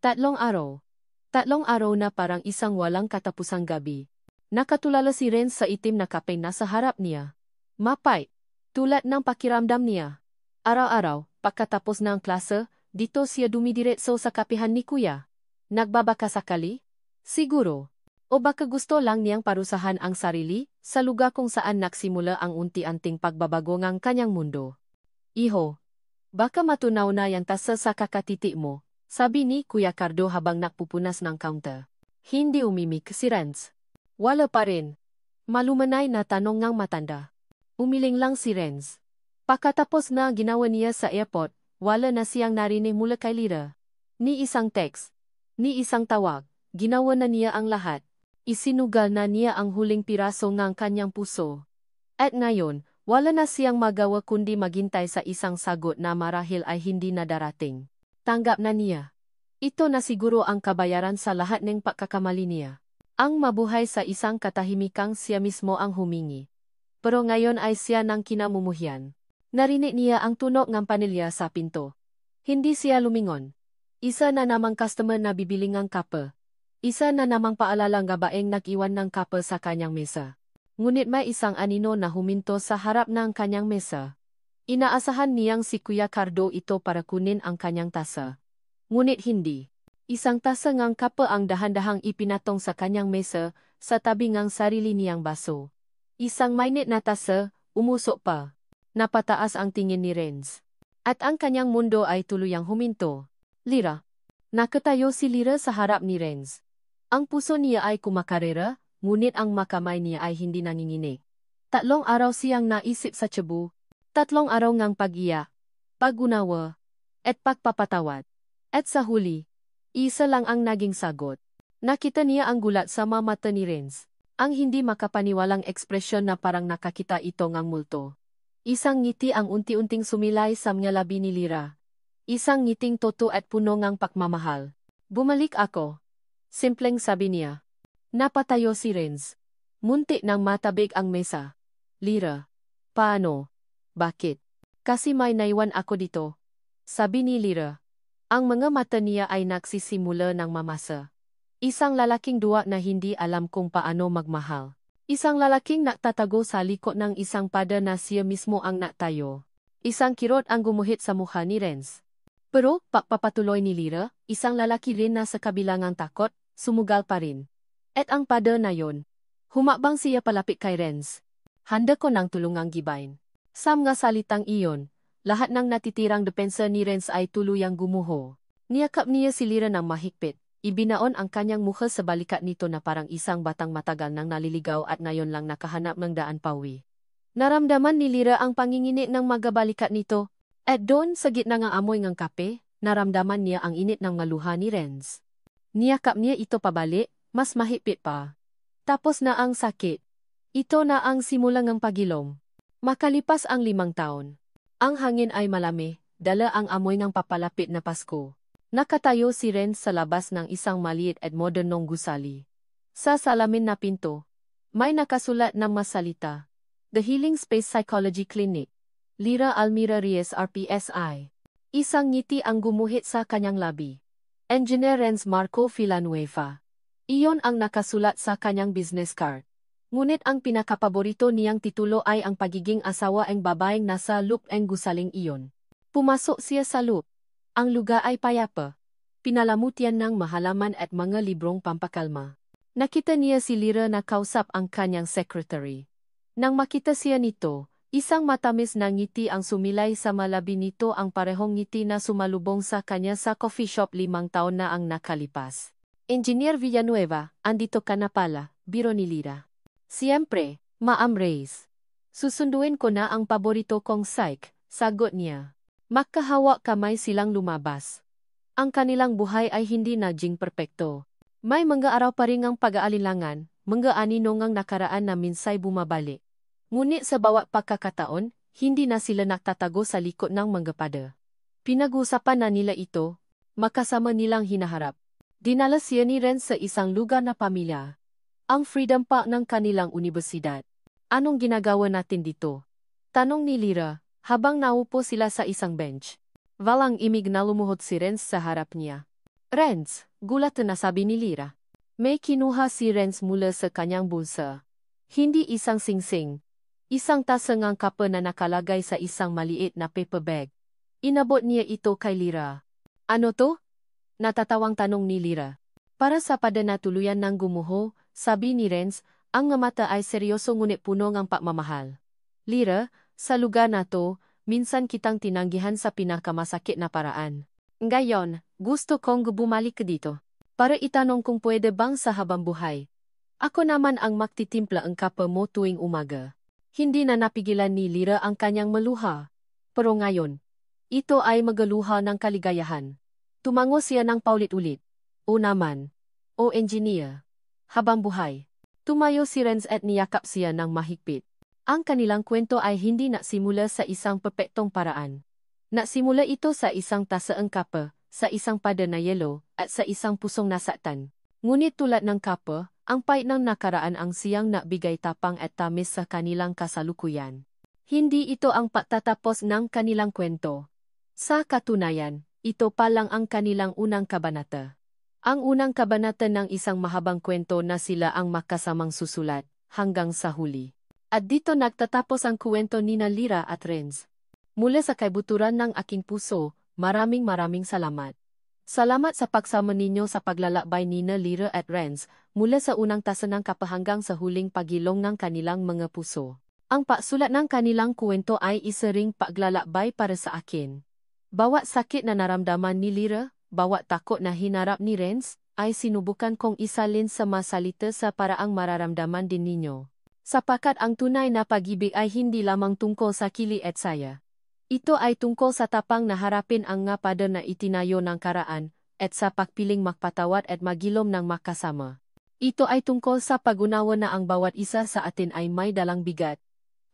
S1: 3 araw. 3 araw na parang isang walang katapusang gabi. Nakatulala si Renz sa itim na kape na sa harap niya. Mapait. Tulad ng pakiramdam niya. Araw-araw, pagkatapos ng klase, dito siya dumidiretso sa kapihan ni Kuya. Nagbabaka sakali? Siguro. O baka gusto lang niyang parusahan ang sarili, sa lugar kung saan nagsimula ang unti-unting pagbabago ng kanyang mundo. Iho, baka matunaw na yang tasa sa kakatiti mo, sabi ni Kuya Cardo habang nakpupunas ng counter. Hindi umimik si Renz. Wala pa rin. Malumanay na tanong ng matanda. Umiling lang si Renz. Pagkatapos na ginawa niya sa airport, wala na siyang narinig mula kay Lyra. Ni isang text, ni isang tawag, ginawa na niya ang lahat. Isinugal na niya ang huling piraso ng kanyang puso. At ngayon, wala na siyang magawa kundi maghintay sa isang sagot na marahil ay hindi na darating. Tanggap na niya. Ito na siguro ang kabayaran sa lahat ng pagkakamali niya. Ang mabuhay sa isang katahimikang siya mismo ang humingi. Pero ngayon ay siya nang kinamumuhian. Narinig niya ang tunog ng panilya sa pinto. Hindi siya lumingon. Isa na namang customer na bibili ng kape. Isa na namang paalalang gabaeng nag-iwan ng kape sa kanyang mesa. Ngunit may isang anino na huminto sa harap ng kanyang mesa. Inaasahan niyang si Kuya Cardo ito para kunin ang kanyang tasa. Ngunit hindi. Isang tasa ng kape ang dahan-dahang ipinatong sa kanyang mesa, sa tabi ng sarili niyang baso. Isang mainit na tasa, umusok pa. Napataas ang tingin ni Renz. At ang kanyang mundo ay tuluyang huminto. Lyra. Nakatayo si Lyra sa harap ni Renz. Ang puso niya ay kumakarera, ngunit ang makamay niya ay hindi nanginginig. 3 araw siyang naisip sa Cebu. 3 araw ngang pag-iyak. pag-unawa, at pagpapatawad. At sa huli, isa lang ang naging sagot. Nakita niya ang gulat sa mga mata ni Renz. Ang hindi makapaniwalang ekspresyon na parang nakakita ito ngang multo. Isang ngiti ang unti-unting sumilay sa mga labi ni Lyra. Isang ngiting toto at puno ngang pagmamahal. Bumalik ako. Simpleng sabi niya. Napatayo si Renz. Munti nang matabig ang mesa. Lyra. Paano? Bakit? Kasi may naiwan ako dito. Sabi ni Lyra. Ang mga mata niya ay nagsisimula ng mamasa. Isang lalaking duwa na hindi alam kung paano magmahal. Isang lalaking naktatago sa likod ng isang pada na siya mismo ang naktayo. Isang kirot ang gumuhit sa mukha ni Renz. Pero, papatuloy ni Lyra, isang lalaki rin na sa kabilangang takot, sumugal pa rin. At ang pada na yon. Humabang siya palapit kay Renz. Handa ko ng tulungang gibain. Sa mga salitang iyon, lahat ng natitirang depensa ni Renz ay tuluyang gumuho. Niyakap niya si Lyra ng mahigpit. Ibinaon ang kanyang mukha sa balikat nito na parang isang batang matagal nang naliligaw at ngayon lang nakahanap ng daan pauwi. Naramdaman ni Lyra ang panginginig ng magabalikat nito. At doon sa gitna ng amoy ng kape, naramdaman niya ang init ng maluha ni Renz. Niyakap niya ito pabalik, mas mahigpit pa. Tapos na ang sakit. Ito na ang simula ng pagilom. Makalipas ang 5 taon. Ang hangin ay malami, dala ang amoy ng papalapit na Pasko. Nakatayo si Renz sa labas ng isang maliit at modernong gusali. Sa salamin na pinto, may nakasulat ng masalita. The Healing Space Psychology Clinic. Lyra Almira Reyes RPSI. Isang ngiti ang gumuhit sa kanyang labi. Engineer Renz Marco Villanueva. Iyon ang nakasulat sa kanyang business card. Ngunit ang pinakapaborito niyang titulo ay ang pagiging asawa ng babaeng nasa loop ng gusaling iyon. Pumasok siya sa loop. Ang lugar ay payapa. Pinalamutian ng mahalaman at mga librong pampakalma. Nakita niya si Lyra na kausap ang kanyang secretary. Nang makita siya nito, isang matamis na ngiti ang sumilay sa malabi nito, ang parehong ngiti na sumalubong sa kanya sa coffee shop 5 taon na ang nakalipas. Engineer Villanueva, andito ka na pala, biro ni Lyra. Siyempre, Ma'am Reyes. Susunduin ko na ang paborito kong psych, sagot niya. Magkahawak kamay silang lumabas. Ang kanilang buhay ay hindi naging perpekto. May mga araw pa rin ang pag-aalilangan, mga aninongang nakaraan na minsay bumabalik. Ngunit sa bawat pagkakataon, hindi na sila naktatago sa likod ng mga pada. Pinag-usapan na nila ito, makasama nilang hinaharap. Dinala siya ni Renz sa isang lugar na pamilya. Ang Freedom Park ng kanilang universidad. Anong ginagawa natin dito? Tanong ni Lyra. Habang naupo sila sa isang bench. Walang imig na lumuhod si Renz sa harap niya. Renz, gulat na sabi ni Lyra. May kinuha si Renz mula sa kanyang bulsa. Hindi isang singsing. Isang tasang ang kape na nakalagay sa isang maliit na paper bag. Inabot niya ito kay Lyra. Ano to? Natatawang tanong ni Lyra. Para sa pada na tuluyan ng gumuho, sabi ni Renz, ang mata ay seryoso ngunit puno ng pagmamahal. Lyra, sa lugar na to, minsan kitang tinanggihan sa pinakamasakit na paraan. Ngayon, gusto kong bumalik dito. Para itanong kung pwede bang sa habang buhay. Ako naman ang magtitimpla ang kape mo tuwing umaga. Hindi na napigilan ni Lyra ang kanyang maluha. Pero ngayon, ito ay magaluha ng kaligayahan. Tumango siya ng paulit-ulit. O naman. O engineer. Habang buhay. Tumayo si Renz at niyakap siya ng mahigpit. Ang kanilang kwento ay hindi nasimula sa isang perpektong paraan. Nasimula ito sa isang tasaang kape, sa isang pada na yelo, at sa isang pusong nasaktan. Ngunit tulad ng kape, ang pait ng nakaraan ang siyang nabigay tapang at tamis sa kanilang kasalukuyan. Hindi ito ang pagtatapos ng kanilang kwento. Sa katunayan, ito pa lang ang kanilang unang kabanata. Ang unang kabanata ng isang mahabang kwento na sila ang makasamang susulat, hanggang sa huli. At dito nagtatapos ang kwento ni Lyra at Renz. Mula sa kaibuturan ng aking puso, maraming salamat. Salamat sa pagsama ninyo sa paglalakbay ni Lyra at Renz, mula sa unang tasa ng kape hanggang sa huling pagilong ng kanilang mga puso. Ang pagsulat ng kanilang kwento ay isa ring paglalakbay para sa akin. Bawat sakit na naramdaman ni Lyra, bawat takot na hinarap ni Renz, ay sinubukan kong isalin sa masalita sa paraang mararamdaman din ninyo. Sapagkat ang tunay na pag-ibig ay hindi lamang tungkol sa kili at saya. Ito ay tungkol sa tapang na harapin ang nga pader na itinayo ng karaan, at sa pagpiling magpatawad at magilom ng makasama. Ito ay tungkol sa pag-unawa na ang bawat isa sa atin ay may dalang bigat.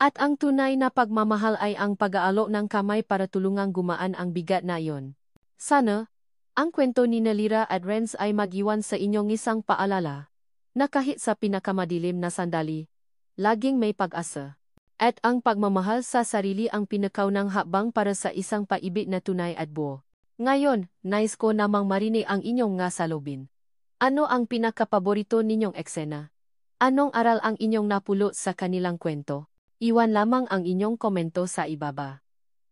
S1: At ang tunay na pagmamahal ay ang pag-aalok ng kamay para tulungang gumaan ang bigat na iyon. Sana, ang kwento ni Nalira at Renz ay mag-iwan sa inyong isang paalala, na kahit sa pinakamadilim na sandali, laging may pag-asa. At ang pagmamahal sa sarili ang pinakaunang hakbang para sa isang paibig na tunay at buo. Ngayon, nais ko namang marinig ang inyong nga salubin. Ano ang pinakapaborito ninyong eksena? Anong aral ang inyong napulot sa kanilang kwento? Iwan lamang ang inyong komento sa ibaba.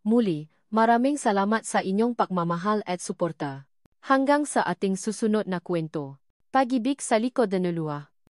S1: Muli, maraming salamat sa inyong pagmamahal at suporta. Hanggang sa ating susunod na kwento. Pag-ibig sa likod ng luha.